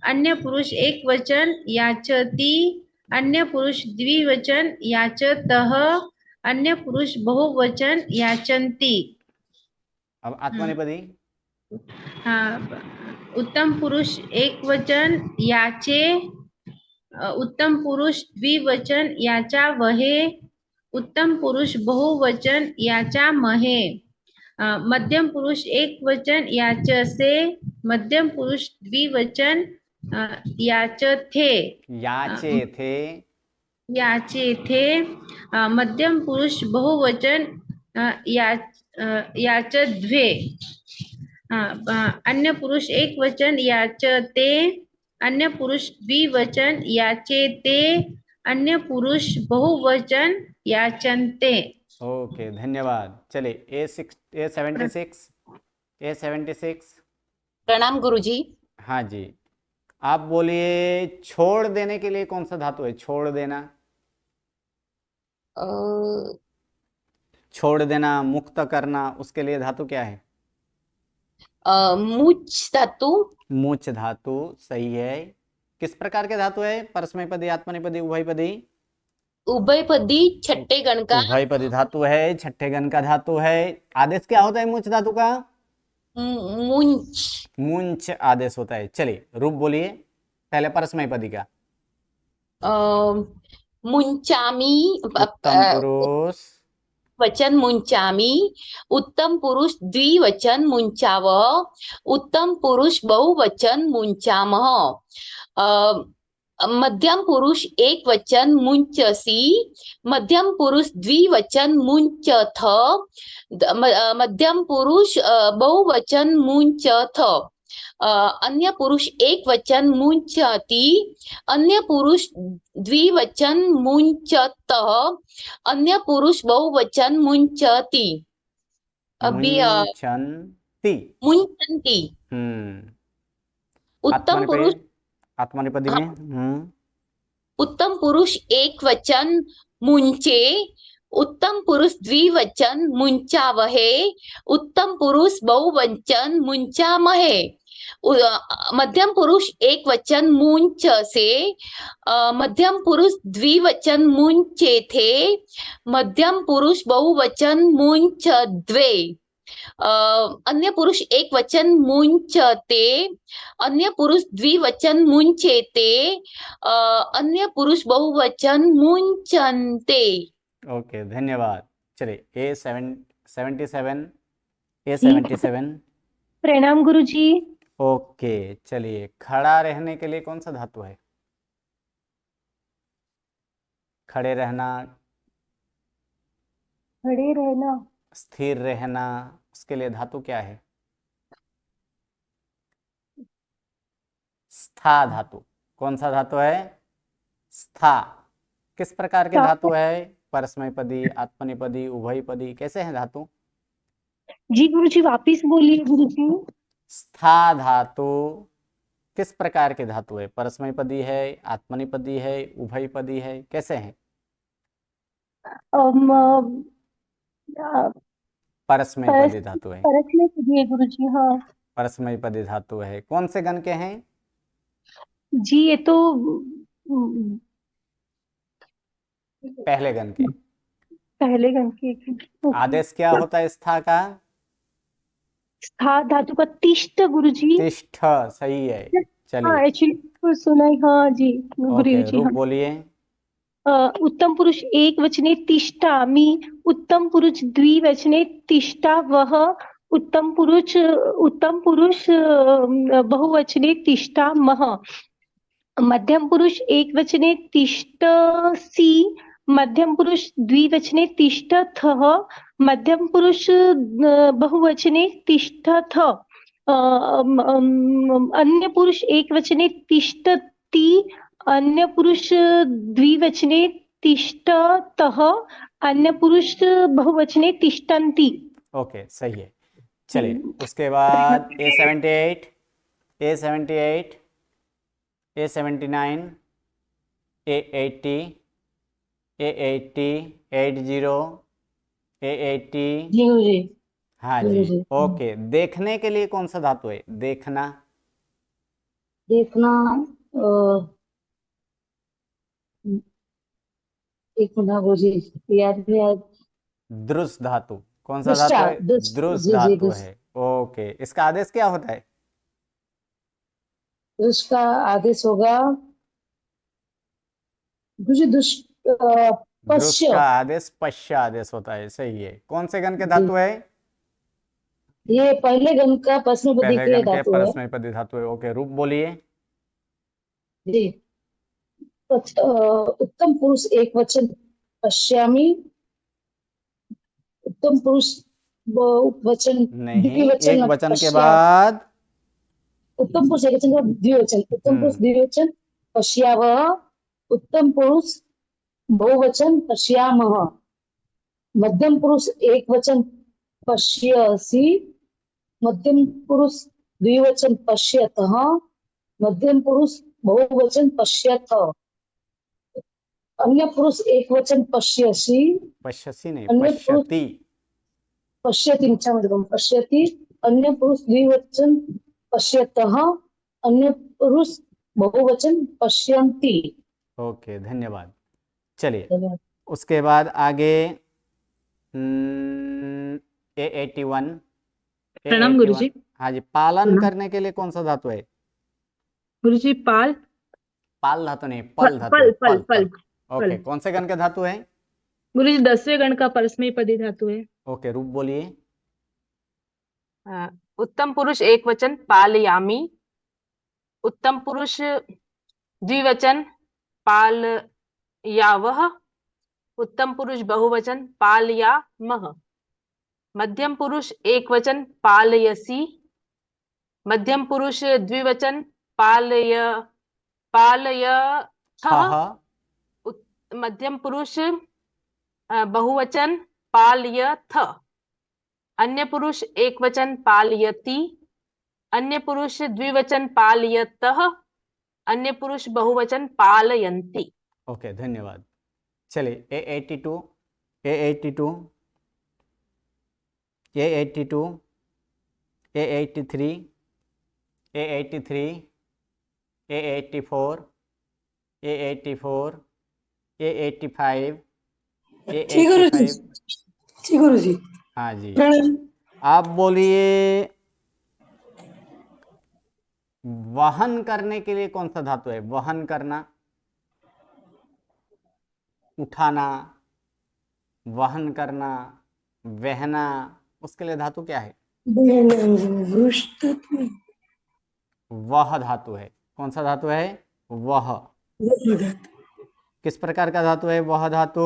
अन्य पुरुष एक वचन याच ती, अन्य पुरुष द्विवचन याच तह, अन्य पुरुष बहुवचन याचंती। अब आत्मनेपदी। उत्तम पुरुष एक वचन याचे, उत्तम पुरुष द्विवचन याचा वहे, उत्तम पुरुष बहुवचन याचा महे, मध्यम पुरुष एक वचन याच से, मध्यम पुरुष द्विवचन याच थे, याचे थे, मध्यम पुरुष बहुवचन याच द्वे, अन्य पुरुष एक वचन याच ते, अन्य पुरुष द्विवचन याचे ते, अन्य पुरुष बहुवचन याचनते। ओके, धन्यवाद। चलिए A76 प्रणाम गुरुजी। हाँ जी, आप बोलिए छोड़ देने के लिए कौन सा धातु है? छोड़ देना, छोड़ देना, मुक्त करना, उसके लिए धातु क्या है? मूच धातु। मूच धातु सही है। किस प्रकार के धातु है? परस्मैपदी, आत्मनेपदी, उभयपदी? उभयपदी छठे गण का। उभयपदी धातु है, छठे गण का धातु है। आदेश क्या होता है मूच धातु का? मुंच। मुंच आदेश होता है। चलिए रूप बोलिए, पहले परस्मैपदी का। मुंचामी, उत्तम पुरुष वचन मुंचामी, उत्तम पुरुष द्विवचन मुंचाव, उत्तम पुरुष बहुवचन मुंचामह, मध्यम पुरुष एक वचन मुंचसी, मध्यम पुरुष द्विवचन मुंचथ, मध्यम पुरुष बहुवचन मुंचथ, अन्य पुरुष एक वचन मुंचती, अन्य पुरुष द्विवचन मुंचत, अन्य पुरुष बहुवचन मुंचती। अभी मुंचती। उत्तम पुरुष आत्मनेपदी में उत्तम पुरुष एक वचन मुंचे, उत्तम पुरुष द्विवचन मुंचावहे, उत्तम पुरुष बहुवचन मुंचामहे, मध्यम पुरुष एक वचन मुंच से, मध्यम पुरुष द्विवचन मुंचे थे, मध्यम पुरुष बहुवचन मुंच द्वे, अन्य पुरुष एक वचन मुंचते, अन्य पुरुष द्विवचन मुंचेते, अन्य पुरुष बहुवचन मुंचनते। ओके, धन्यवाद। चलिए A77 प्रणाम गुरुजी। ओके, चलिए खड़ा रहने के लिए कौन सा धातु है? खड़े रहना, खड़े रहना, स्थिर रहना, उसके लिए धातु क्या है? स्था धातु। कौन सा धातु है? स्था। किस प्रकार के धातु है? परस्मैपदी, आत्मनेपदी, उभयपदी, कैसे हैं धातु? जी गुरुजी वापिस बोलिए गुरुजी। स्था धातु किस प्रकार के धातु है? परस्मैपदी है, आत्मनेपदी है, उभयपदी है, कैसे हैं? परस्मैपदी धातु है। परस्मैपदी है गुरुजी। हाँ, परस्मैपदी धातु है। कौन से गण के हैं? जी ये तो पहले गण के। पहले गण के। आदेश क्या होता है स्था का? स्था धातु का तिष्ठ गुरुजी। तिष्ठ सही है। चलिए हाँ, एक्चुअली सुना है। हाँ जी गुरुजी। रूप हाँ, बोलिए। उत्तम पुरुष एक वचने तिष्ठामि, उत्तम पुरुष द्विवचने तिष्ठावः, उत्तम पुरुष बहुवचने तिष्ठामः, मध्यम पुरुष एक वचने तिष्ठसि, मध्यम पुरुष द्विवचने तिष्ठथः, मध्यम पुरुष बहुवचने तिष्ठथ, अन्य पुरुष एक वचने तिष्ठति, अन्य पुरुष द्विवचने तिष्ठतः, अन्य पुरुष बहुवचने तिष्ठन्ति। ओके, सही है। चलिए उसके बाद A78 A79, A80, A80, 80, A80। जी गुरुजी। हाँ जी जी, गुरुजी। ओके। देखने के लिए कौन सा धातु है? देखना। देखना, एक मिनट गुरुजी, याद नहीं आ। दृश धातु। कौन सा दृष्टा, धातु है? दृश जी जी, धातु है। ओके, इसका आदेश क्या होता है? दृश का आदेश होगा गुरुजी, दृश पश्य। का आदेश पश्य आदेश होता है, सही है। कौन से गण के जी, धातु है? ये पहले गण का प्रश्नपदी पहले के गण के धातु है। परस्मैपदी धातु है। ओके, रूप बोलिए। जी, उत्तम पुरुष एक वचन पश्यामि, उत्तम पुरुष वचन नहीं, एक द्विवचन वचन के पश्यामि, बाद। उत्तम पुरुष एक वचन का द्विवचन, उत्तम पुरुष हम्म, द्विवचन पश्यावः, उत्तम पुरुष बहुवचन पश्यामः, मध्यम पुरुष एक वचन पश्यसि, मध्यम पुरुष द्विवचन पश्यतः, मध्यम पुरुष बहुवचन पश्यथ, अन्य पुरुष एक वचन पश्यसि, पश्यसी नहीं, अन्य पुरुष पश्यति। पश्यति, पश्यति, अन्य पुरुष द्विवचन पश्यतः, अन्य पुरुष बहुवचन पश्यन्ति। ओके, धन्यवाद। चलिए, उसके बाद आगे A81। प्रणाम गुरुजी। हाँ जी, पालन प्रणाम करने के लिए कौन सा धातु है? गुरुजी। पाल, पाल धातु नहीं, पल धातु पल है। पल पल। पल ओके, पल। कौन से गण के धातु है? गुरुजी 10वें गण का परस्मैपदी धातु है। ओके, रूप बोलिए। उत्तम पुरुष एक वचन पालयामि, उत्तम पुरुष द्विवचन पालयावः, उत्तम पुरुष बहुवचन पालयामः, मध्यम पुरुष एक वचन पालयसि, मध्यम पुरुष द्विवचन पालयथः, मध्यम पुरुष बहुवचन पालयथ, अन्य पुरुष एक वचन पालयति, अन्य पुरुष द्विवचन पालयतः, अन्य पुरुष बहुवचन पालयन्ति। ओके, धन्यवाद। चलिए, A82, A82, A82, A83, A83, A84, A84, A85, जी गुरुजी। A85। जी गुरुजी। हाँ जी, प्रणाम। आप बोलिए। वहन करने के लिए कौन सा धातु है? वहन करना, उठाना, वहन करना, वहना, उसके लिए धातु क्या है? वह धातु है। कौन सा धातु है? वह। किस प्रकार का धातु है वह धातु?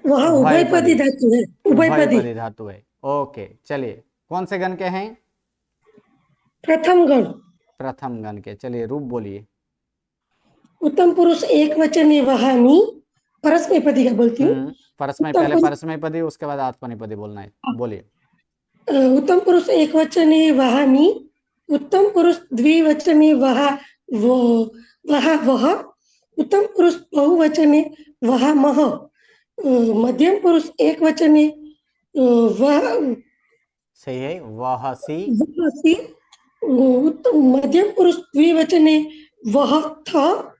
वह उभयपदी धातु है। उभयपदी धातु है। ओके, चलिए, कौन से गण के हैं? प्रथम गण। प्रथम गण के। चलिए, रूप बोलिए। उत्तम पुरुष एक वचन वहामी, परस्मैपदी का बोलती हूँ। परस्मै, पहले परस्मैपदी, उसके बाद आत्मनेपदी बोलना है। बोलिए। उत्तम पुरुष एक वचने वहामी, उत्तम पुरुष द्विवचने वह, उत्तम पुरुष बहुवचने वहामः, मध्यम पुरुष एक वचने वह। सही है, वहसी। मध्यम पुरुष द्विवचने वह था,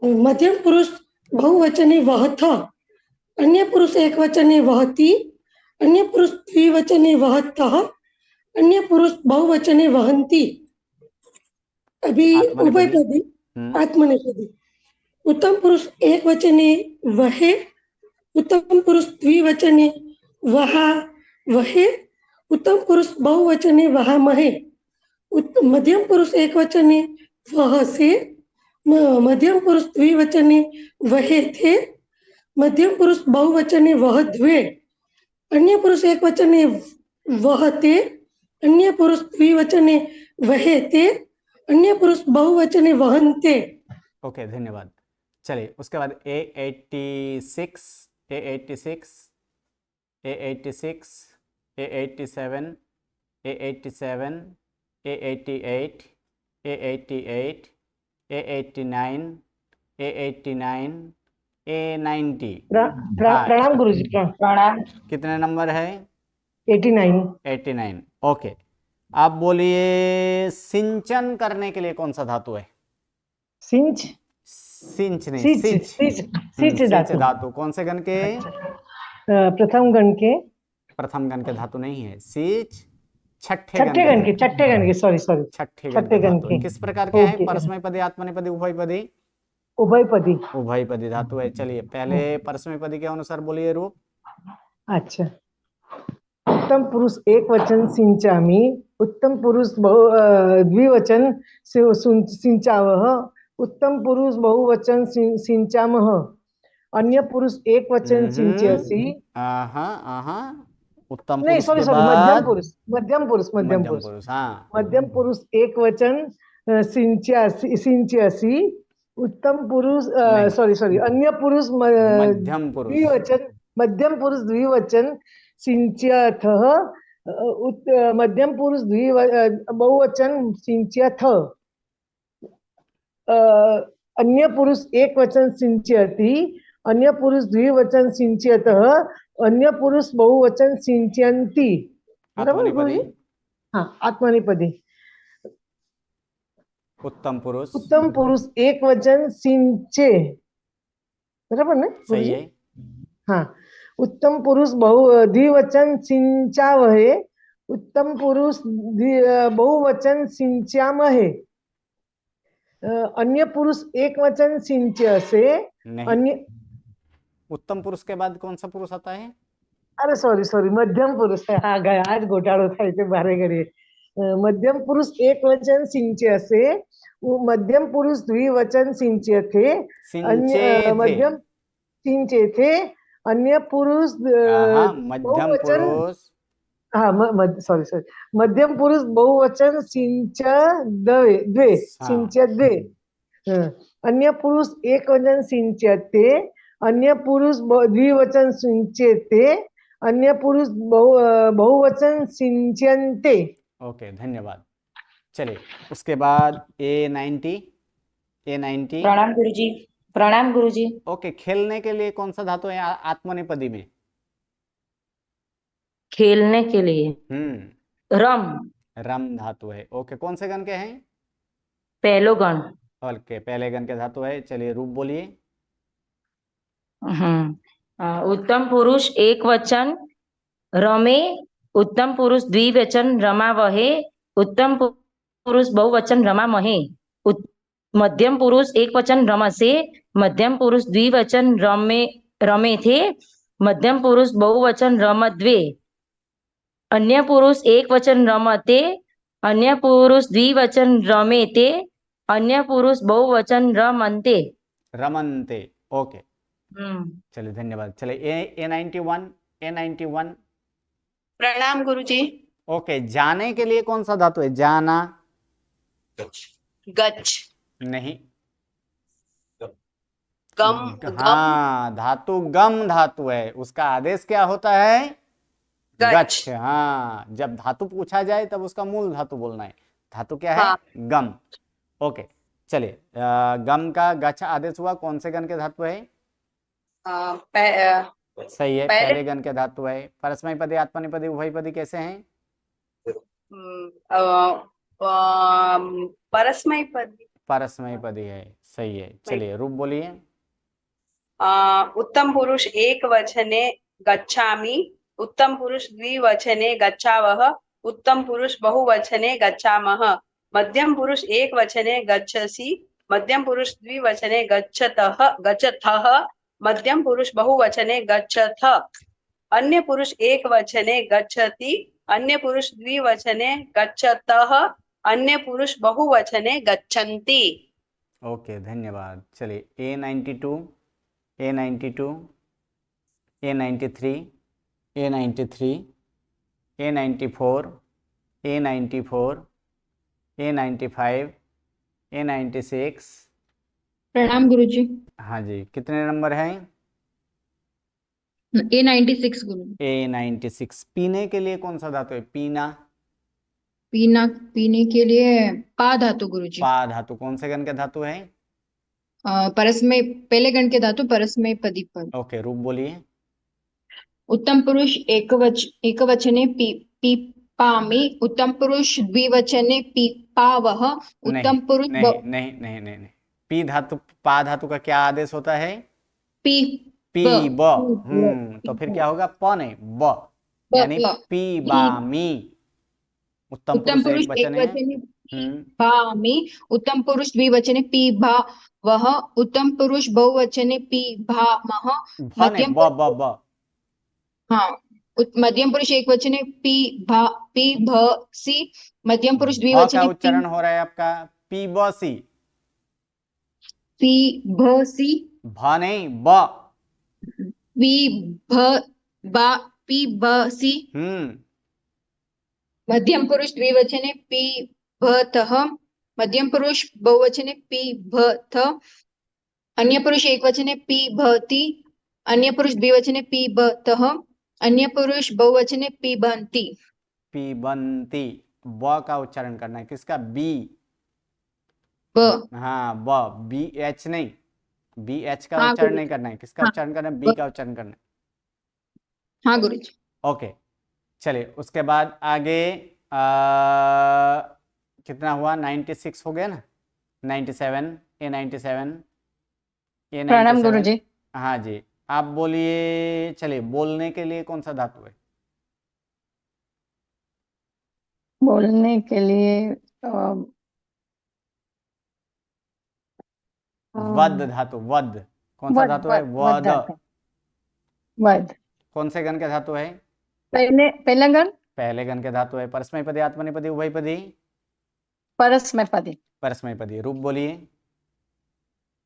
मध्यम पुरुष बहुवचने वह था, अन्य पुरुष एक वचने वहती, अन्य पुरुष द्विवचने वहतः, अन्य पुरुष बहुवचने वहन्ति। अभी उभयपदी, आत्मनेपदी। उत्तम पुरुष एक वचने वहे, उत्तम पुरुष द्विवचने वहा वहे, उत्तम पुरुष बहुवचने वहामहे, मध्यम पुरुष एक वचने वह से, मध्यम पुरुष द्विवचने वहे थे, मध्यम पुरुष बहुवचने वह द्वे, अन्य पुरुष एक वचने वह ते, अन्य पुरुष द्विवचने वहे ते, अन्य पुरुष बहुवचने वहन्ते। ओके, धन्यवाद। चलिए, उसके बाद A86, A86, A86, A87, A87, A88, A88, A89, A89, A90। प्रणाम गुरुजी, प्रणाम। कितने नंबर है? 89। 89। ओके, आप बोलिए सिंचन करने के लिए कौन सा धातु है? सिंच सिंच नहीं, सिच सिच। सिच सिच सिच धातु। धातु कौन से गण के? प्रथम गण के। प्रथम गण के धातु नहीं है, सिच छठे छठे गण के, छठे गण के, सॉरी सॉरी, छठे गण छठे के गण धातु के। है। किस प्रकार के हैं? ओके। परस्मैपदी, आत्मनेपदी, उभयपदी? उभयपदी। उभयपदी धातु है। चलिए पहले परस्मैपदी के अनुसार बोलिए रूप। अच्छा, उत्तम पुरुष एक वचन सिंचामी, उत्तम पुरुष द्विवचन सिंचावह, उत्तम पुरुष बहुवचन सिंचामह, अन्य पुरुष एक वचन सिंचयसि। उत्तम नहीं, पुरुष सॉरी के सॉरी, मध्यम बाद पुरुष, मध्यम पुरुष, मध्यम पुरुष, हाँ, मध्यम पुरुष एक वचन सिंचयसि, उत्तम पुरुष नहीं। सॉरी सॉरी, अन्य पुरुष मध्यम पुरुष। द्विवचन, मध्यम पुरुष द्विवचन सिंच्यथः, मध्यम पुरुष बहुवचन सिंच्यथ, अन्य पुरुष एक वचन सिंच्यति, अन्य पुरुष द्विवचन सिंच्यतः, अन्य पुरुष बहुवचन सिंच्यन्ति। आत्मनेपदी? हाँ, आत्मनेपदी। उत्तम पुरुष, उत्तम पुरुष एक वचन सिंचे, बराबर ना? सही है। हाँ, उत्तम पुरुष द्विवचन सिंचावहे, उत्तम पुरुष बहुवचन सिंचामहे, अन्य पुरुष एक वचन सिंचयसे, अन्य। उत्तम पुरुष के बाद कौन सा पुरुष आता है? अरे सॉरी सॉरी, मध्यम पुरुष है। हाँ गया, आज घोटाळो થાય છે बारे घडी। मध्यम पुरुष एक वचन सिंचयसे, मध्यम पुरुष द्विवचन सिंचयथे, अन्य मध्यम सिंचेथे, अन्य पुरुष मध्यम पुरुष, हाँ सॉरी सॉरी, मध्यम पुरुष बहुवचन सिंच द्वे सिंच द्वे, अन्य पुरुष एक वचन सिंचते, अन्य पुरुष द्विवचन सिंचेते, अन्य पुरुष बहुवचन सिंचन्ते। ओके, धन्यवाद। चलिए उसके बाद A90, A90। प्रणाम गुरुजी, प्रणाम गुरुजी। ओके, खेलने के लिए कौन सा धातु है आत्मनेपदी में? खेलने के लिए रम, रम धातु है। ओके, कौन से गण के हैं? पहलो गण। ओके, पहले गण के धातु है। चलिए रूप बोलिए। उत्तम पुरुष एक वचन रमे, उत्तम पुरुष द्विवचन रमावहे, उत्तम पुरुष बहुवचन रमामहे, मध्यम पुरुष एक वचन रमसे, मध्यम पुरुष द्विवचन रमे थे, मध्यम पुरुष बहुवचन रमद्वे, अन्य पुरुष एक वचन रमते, अन्य पुरुष द्विवचन रमेते, अन्य पुरुष बहुवचन रमन्ते। रमन्ते। ओके, चलिए धन्यवाद। चलिए A91, A91। प्रणाम गुरुजी। ओके, जाने के लिए कौन सा धातु है? जाना, गच नहीं, गम। हाँ, धातु गम धातु है। उसका आदेश क्या होता है? गच। हाँ, जब धातु पूछा जाए तब उसका मूल धातु बोलना है। धातु क्या है? गम। ओके, चलिए गम का गच आदेश हुआ। कौन से गण के धातु है? सही है, पहले गण के धातु है। परस्मैपदी, आत्मनेपदी, उभयपदी कैसे हैं? परस्मैपदी। परस्मैपदी है, सही है। चलिए रूप बोलिए। उत्तम पुरुष एक वचने गच्छामि, उत्तम पुरुष द्विवचने गच्छावह, उत्तम पुरुष बहुवचने गच्छामः, मध्यम पुरुष एक वचने गच्छसि, मध्यम पुरुष द्विवचने गच्छथः, मध्यम पुरुष बहुवचने गच्छथ, अन्य पुरुष एक वचने गच्छति, अन्य पुरुष द्विवचने गच्छतः, अन्य पुरुष बहुवचने गच्छन्ति। ओके, धन्यवाद। चलिए A92, A92, A93, A93, A94, A94, A95, A96। प्रणाम गुरुजी। हाँ जी, कितने नंबर हैं? A96 गुरु। A96। पीने के लिए कौन सा धातु है? पीना, पीने के लिए पा धातु गुरुजी। पा धातु कौन से गण के धातु है? परस्मय पहले गण के धातु परस्मय पदी पद। ओके, रूप बोलिए। उत्तम पुरुष एकवचने पीपामि, उत्तम पुरुष द्विवचने पीपावः, उत्तम पुरुष नहीं नहीं नहीं नहीं नहीं, पी धातु पा धातु का क्या आदेश होता है? पी पीब। तो फिर क्या होगा? प नहीं ब, यानी पीबामी। उत्तम पुरुष एक वचन है। पामि, उत्तम पुरुष द्विवचने पीभावः, उत्तम पुरुष बहुवचने पीभामः, मध्यम हाँ मध्यम पुरुष एक वचने पीभसी, मध्यम पुरुष द्विवचने का उच्चारण हो रहा है आपका पीबसी। पीभसी, भ नहीं ब, पीबसी। मध्यम पुरुष द्विवचने पीभतः, मध्यम पुरुष बहुवचने पीभथ, अन्य पुरुष एक वचने पीभति, अन्य पुरुष द्विवचने पीबतः, अन्य पुरुष बहुवचने पीबंती। पीबंती, ब का उच्चारण करना है। किसका? बी। ब, हाँ ब, बी एच नहीं, बी एच का उच्चारण नहीं करना है। किसका उच्चारण करना है? बी का उच्चारण करना है। हाँ गुरुजी। ओके, चलिए उसके बाद आगे कितना हुआ? 96 हो गया ना? 97, A97, प्रणाम गुरुजी। हाँ जी, आप बोलिए। चलिए, बोलने के लिए कौन सा धातु है? बोलने के लिए वद धातु। वद कौन सा धातु है? वद। वद कौन से गण के धातु है? पहले गण। पहले गण के धातु है। परस्मैपदी, आत्मनेपदी, उभयपदी? परस्मैपदी। परस्मैपदी। रूप बोलिए।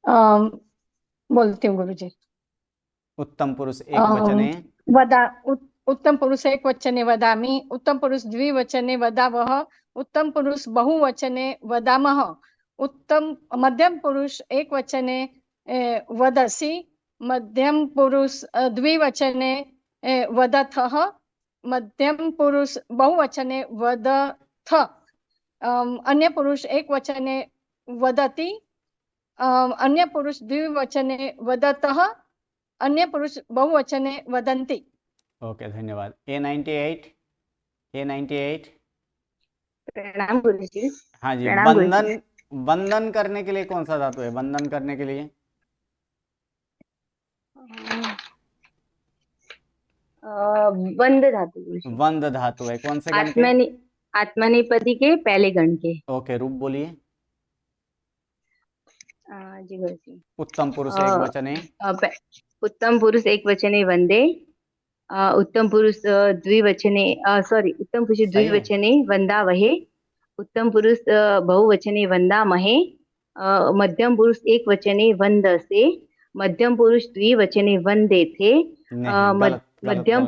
बोलती हूँ गुरुजी। उत्तम पुरुष एक वचने उत्तम पुरुष एक वचने वदामि, उत्तम पुरुष द्विवचने वदावः, उत्तम पुरुष बहुवचने वदामः, उत्तम मध्यम पुरुष एक वचने वदसि, मध्यम पुरुष द्विवचने वदथः, मध्यम पुरुष बहुवचने वदथ, अन्य पुरुष एक वचने वदति, अन्य पुरुष द्विवचने वदतः, अन्य पुरुष बहुवचने वदन्ति। ओके, धन्यवाद। A98, A98। प्रणाम गुरुजी। हाँ जी, बंधन। बंधन करने के लिए कौन सा धातु है? बंधन करने के लिए बंध धातु। बंध धातु है। कौन से गण के? आत्मनेपदी के पहले गण के। ओके, रूप बोलिए। जी गुरुजी। उत्तम पुरुष एक वचने उत्तम पुरुष एक वचने वंदे, उत्तम पुरुष द्विवचने उत्तम पुरुष द्विवचने वंदावहे, उत्तम पुरुष बहुवचने वंदामहे, मध्यम पुरुष एक वचने वंदसे, मध्यम पुरुष द्विवचने वंदेथे, मध्यम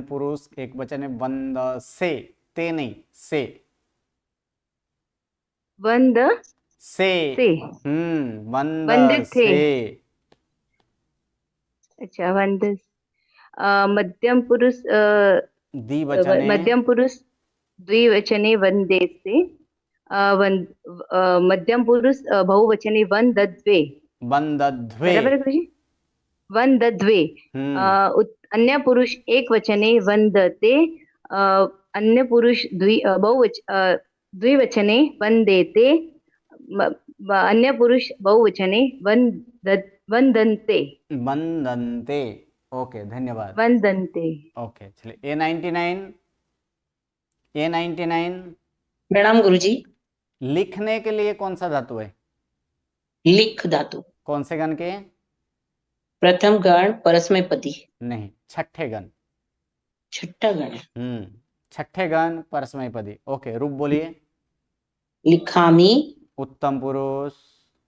पुरुष एक वचने वंदसे, ते नहीं से, वंद से। वंदसे। अच्छा, वंद। मध्यम पुरुष द्विवचने वंदेसे, मध्यम पुरुष बहुवचने वंदद्वे। वंदद्वे। अन्य पुरुष एक वचने वंदते, अन्य पुरुष द्विवचने वंदेते, अन्य पुरुष बहुवचने वंदन्ते। वंदन्ते। ओके, धन्यवाद। वंदन्ते। ओके, चलिए A99। A99। प्रणाम गुरुजी। लिखने के लिए कौन सा धातु है? लिख धातु। कौन से गण के? प्रथम गण परस्मैपदी। नहीं, छठे गण। छठा गण। छठे गण परस्मैपदी। ओके, रूप बोलिए। लिखामी। उत्तम पुरुष।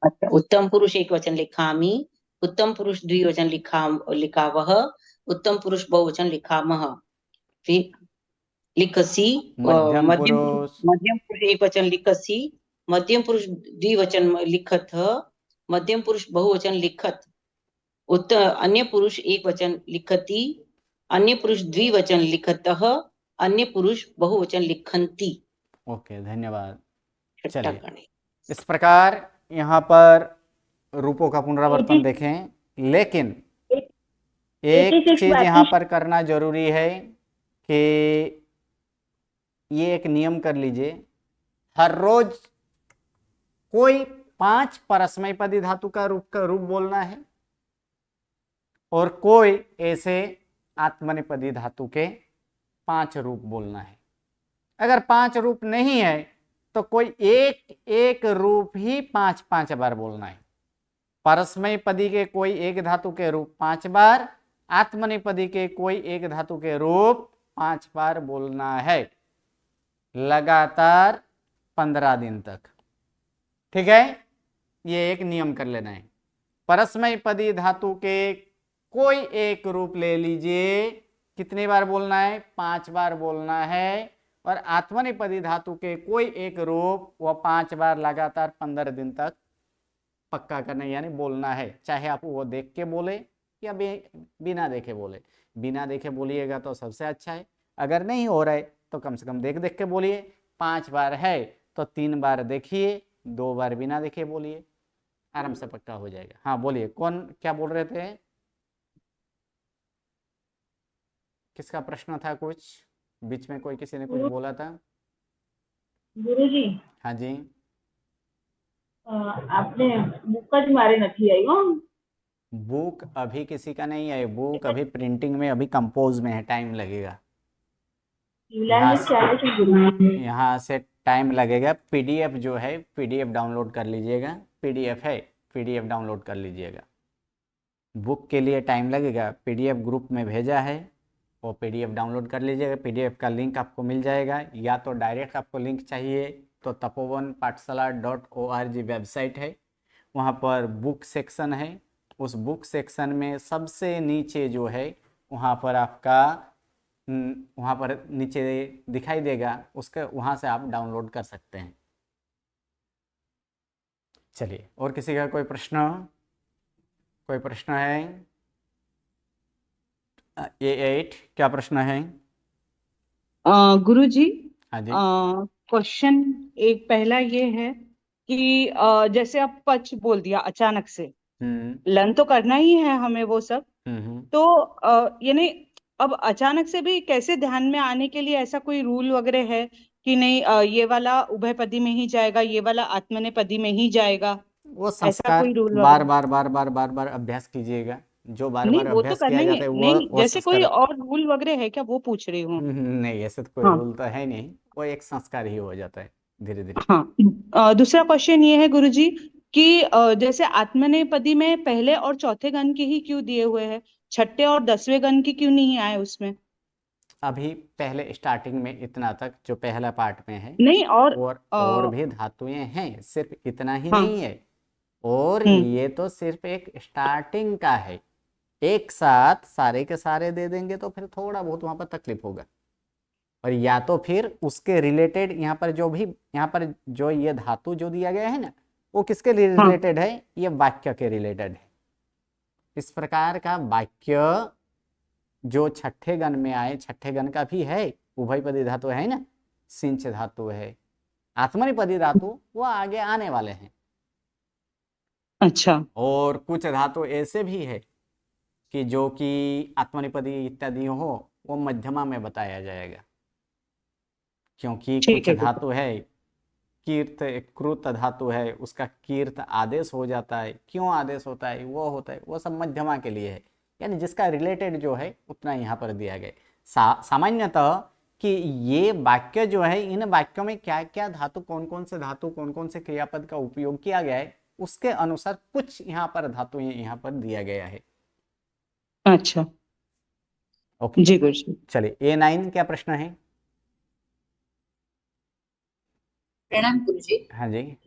अच्छा, उत्तम पुरुष एक वचन लिखामी, उत्तम पुरुष द्विवचन लिखावह, उत्तम पुरुष बहुवचन लिखामह। फिर लिखसी। मध्यम पुरुष एक वचन लिखसी, मध्यम पुरुष द्विवचन लिखत, मध्यम पुरुष बहुवचन लिखत, अन्य पुरुष एक वचन लिखती, अन्य पुरुष द्विवचन लिखतः, अन्य पुरुष बहुवचन लिखन्ति। ओके, धन्यवाद। छठा चलिए, गण है। इस प्रकार यहाँ पर रूपों का पुनरावर्तन देखें, लेकिन एक चीज यहाँ पर करना जरूरी है कि ये एक नियम कर लीजिए, हर रोज कोई 5 परस्मैपदी धातु का रूप बोलना है और कोई ऐसे आत्मनेपदी धातु के 5 रूप बोलना है। अगर 5 रूप नहीं है तो कोई एक रूप ही 5 बार बोलना है। परस्मैपदी के कोई एक धातु के रूप 5 बार, आत्मनेपदी के कोई एक धातु के रूप 5 बार बोलना है, लगातार 15 दिन तक। ठीक है, ये एक नियम कर लेना है। परस्मैपदी धातु के कोई एक रूप ले लीजिए, कितनी बार बोलना है? 5 बार बोलना है। और आत्मनेपदी धातु के कोई एक रूप वह 5 बार लगातार 15 दिन तक पक्का करना, यानी बोलना है। चाहे आप वो देख के बोले या बिना देखे बोले। बिना देखे बोलिएगा तो सबसे अच्छा है, अगर नहीं हो रहा है तो कम से कम देख देख के बोलिए। 5 बार है तो 3 बार देखिए, 2 बार बिना देखे बोलिए, आराम से पक्का हो जाएगा। हाँ बोलिए, कौन क्या बोल रहे थे? किसका प्रश्न था? कुछ बीच में कोई किसी ने कुछ बोला था? गुरुजी, हाँ जी, आपने बुक ज मारे નથી આવ્યો। बुक अभी किसी का नहीं है, बुक अभी प्रिंटिंग में, अभी कंपोज में है, टाइम लगेगा। यहाँ से टाइम लगेगा। पीडीएफ जो है, पीडीएफ डाउनलोड कर लीजिएगा। पीडीएफ है, पीडीएफ डाउनलोड कर लीजिएगा। बुक के लिए टाइम लगेगा, पीडीएफ ग्रुप में भेजा है, वो पीडीएफ डाउनलोड कर लीजिएगा। पीडीएफ का लिंक आपको मिल जाएगा, या तो डायरेक्ट आपको लिंक चाहिए तो tapovan.pathshala.org वेबसाइट है, वहाँ पर बुक सेक्शन है। उस बुक सेक्शन में सबसे नीचे जो है वहाँ पर आपका वहाँ पर नीचे दिखाई देगा, उसके वहाँ से आप डाउनलोड कर सकते हैं। चलिए, और किसी का कोई प्रश्न? कोई प्रश्न है? A8 क्या प्रश्न है? गुरुजी, हाँ जी, क्वेश्चन एक पहला ये है कि जैसे आप पच बोल दिया अचानक से, लर्न तो करना ही है हमें वो सब, तो यानी अब अचानक से भी कैसे ध्यान में आने के लिए ऐसा कोई रूल वगैरह है कि नहीं ये वाला उभयपदी में ही जाएगा, ये वाला आत्मनेपदी में ही जाएगा? वो ऐसा संस्कार कोई रूल बार वगैरह? बार बार बार बार बार अभ्यास कीजिएगा। जो बार नहीं बार वो तो अभ्यास करना किया ही जाता है, है नहीं वो जैसे कोई संस्कार। और रूल वगैरह है क्या, वो पूछ रही हूँ। नहीं, ऐसे तो कोई हाँ रूल तो है नहीं, वो एक संस्कार ही हो जाता है धीरे धीरे। हाँ, दूसरा क्वेश्चन ये है गुरुजी कि जैसे आत्मनेपदी में पहले और चौथे गण के ही क्यों दिए हुए हैं, छठे और 10वें गण के क्यों नहीं आए उसमें? अभी पहले स्टार्टिंग में इतना तक जो पहला पार्ट में है, नहीं और भी धातुएं हैं, सिर्फ इतना ही हाँ नहीं है। और ये तो सिर्फ एक स्टार्टिंग का है, एक साथ सारे के सारे दे देंगे तो फिर थोड़ा बहुत वहां पर तकलीफ होगा। और या तो फिर उसके रिलेटेड यहाँ पर जो भी, यहाँ पर जो ये धातु जो दिया गया है ना, वो किसके रिलेटेड है? ये वाक्य के रिलेटेड है। इस प्रकार का वाक्य जो छठे गण में आए, छठे गण का भी है, उभयपदी धातु है ना, सिंच धातु है, आत्मनेपदी धातु वो आगे आने वाले हैं। अच्छा, और कुछ धातु ऐसे भी है कि जो कि आत्मनेपदी इत्यादि हो, वो मध्यमा में बताया जाएगा, क्योंकि कुछ धातु है कीर्त, कृत धातु है, उसका कीर्त आदेश हो जाता है। क्यों आदेश होता है? वो होता है, वो सब मध्यमा के लिए है, यानी जिसका रिलेटेड जो है उतना यहाँ पर दिया गया। सामान्यतः कि ये वाक्य जो है, इन वाक्यों में क्या क्या धातु, कौन कौन से धातु, कौन कौन से क्रियापद का उपयोग किया गया है, उसके अनुसार कुछ यहाँ पर धातु यहाँ पर दिया गया है। अच्छा, ओके जी गुरुजी। चलिए, A9 क्या प्रश्न है? प्रणाम गुरुजी। हाँ जी,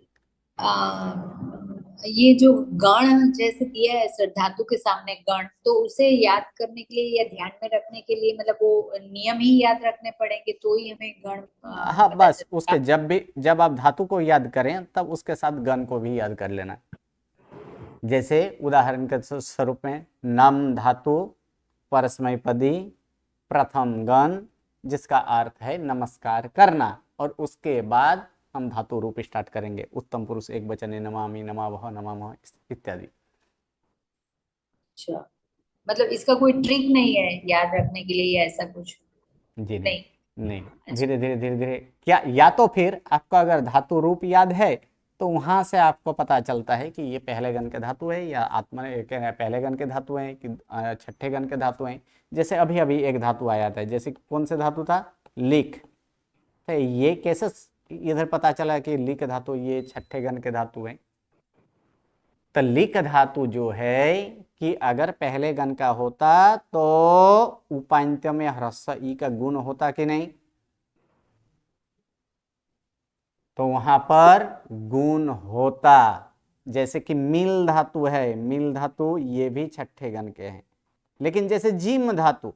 ये जो गण जैसे दिया है सर, धातु के सामने गण, तो उसे याद करने के लिए या ध्यान में रखने के लिए मतलब वो नियम ही याद रखने पड़ेंगे तो ही हमें गण हाँ बस उसके जब आप धातु को याद करें तब उसके साथ गण को भी याद कर लेना। जैसे उदाहरण के स्वरूप में नम धातु परस्मैपदी प्रथम गण जिसका अर्थ है नमस्कार करना, और उसके बाद हम धातु रूप स्टार्ट करेंगे। उत्तम पुरुष एक वचने नमामि, नमावह, नमामः इत्यादि। अच्छा, मतलब इसका कोई ट्रिक नहीं है याद रखने के लिए या ऐसा कुछ? जी नहीं। नहीं, धीरे धीरे धीरे धीरे क्या, या तो फिर आपको अगर धातु रूप याद है तो वहां से आपको पता चलता है कि ये पहले गण के धातु है या आत्मा पहले गण के धातु है कि छठे गण के धातु है। जैसे अभी अभी एक धातु आया था, जैसे कौन से धातु था, लिख, तो ये कैसे इधर पता चला कि लिख धातु ये छठे गण के धातु है। तो लिख धातु जो है कि अगर पहले गण का होता तो उपांत्य में ह्रस्व ई का गुण होता कि नहीं, तो वहां पर गुण होता। जैसे कि मिल धातु है, मिल धातु ये भी छठे गण के हैं, लेकिन जैसे जिम धातु,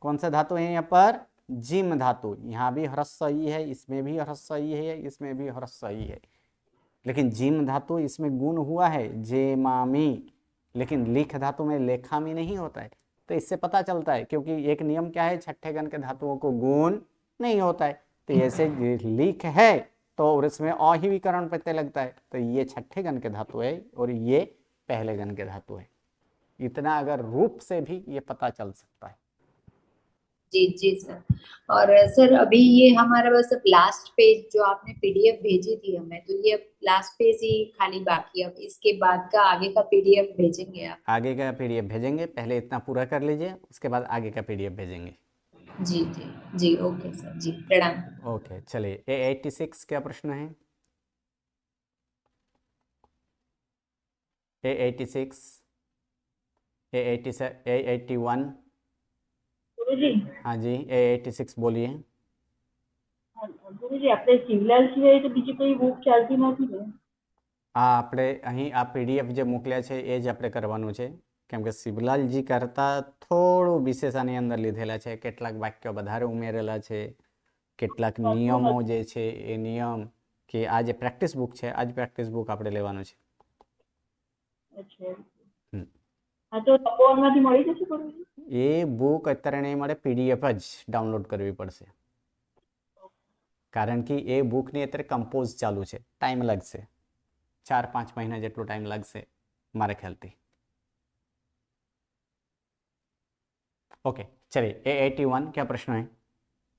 कौन सा धातु है यहाँ पर, जिम धातु, यहाँ भी ह्रस्व ई है, इसमें भी ह्रस्व ई है, इसमें भी ह्रस्व ई है, लेकिन जिम धातु इसमें गुण हुआ है जेमामी, लेकिन लिख धातु में लेखामी नहीं होता है। तो इससे पता चलता है, क्योंकि एक नियम क्या है, छठे गण के धातुओं को गुण नहीं होता है। तो ऐसे लिख है तो और इसमें अ ही विकरण प्रत्यय लगता है, तो ये छठे गण के धातु है और ये पहले गण के धातु है। इतना अगर रूप से भी ये पता चल सकता है। जी जी सर। और सर अभी ये हमारा बस लास्ट पेज जो आपने पीडीएफ भेजी थी हमें, तो ये लास्ट पेज ही खाली बाकी है, अब इसके बाद का आगे का पीडीएफ भेजेंगे आप? आगे का पीडीएफ भेजेंगे, पहले इतना पूरा कर लीजिए, उसके बाद आगे का पीडीएफ भेजेंगे। जी जी जी, ओके सर, जी प्रणाम। ओके, चलिए A86 क्या प्रश्न है? A86, A87, A81। गुरुजी, हाँ जी, A86 बोलिए। ગુરુજી આપણે શિવલાલ સિવાય તો બીજી કોઈ બુક ચાલતી નથી ને? આપણે અહીં આ પીડીએફ જે મોકલ્યા છે એ જ આપણે કરવાનું છે, કેમ કે શિવલાલજી કરતા થોડું વિશેષ આની અંદર લીધેલા છે, કેટલાક વાક્યો વધારે ઉમેરેલા છે, કેટલાક નિયમો જે છે એ નિયમ કે આ જે પ્રેક્ટિસ બુક છે, આ જ પ્રેક્ટિસ બુક આપણે લેવાનું છે। અચ્છા, હા તો તપોવનમાંથી મળી જશે ગુરુજી? એ બુક અત્યારે નહીં મળે, પીડીએફ જ ડાઉનલોડ કરવી પડશે, કારણ કે એ બુકની અત્યારે કમ્પોઝ ચાલુ છે, ટાઈમ લાગશે, 4-5 મહિના જેટલો ટાઈમ લાગશે મારા ખ્યાલથી। ओके, चलिए A81 क्या प्रश्न है?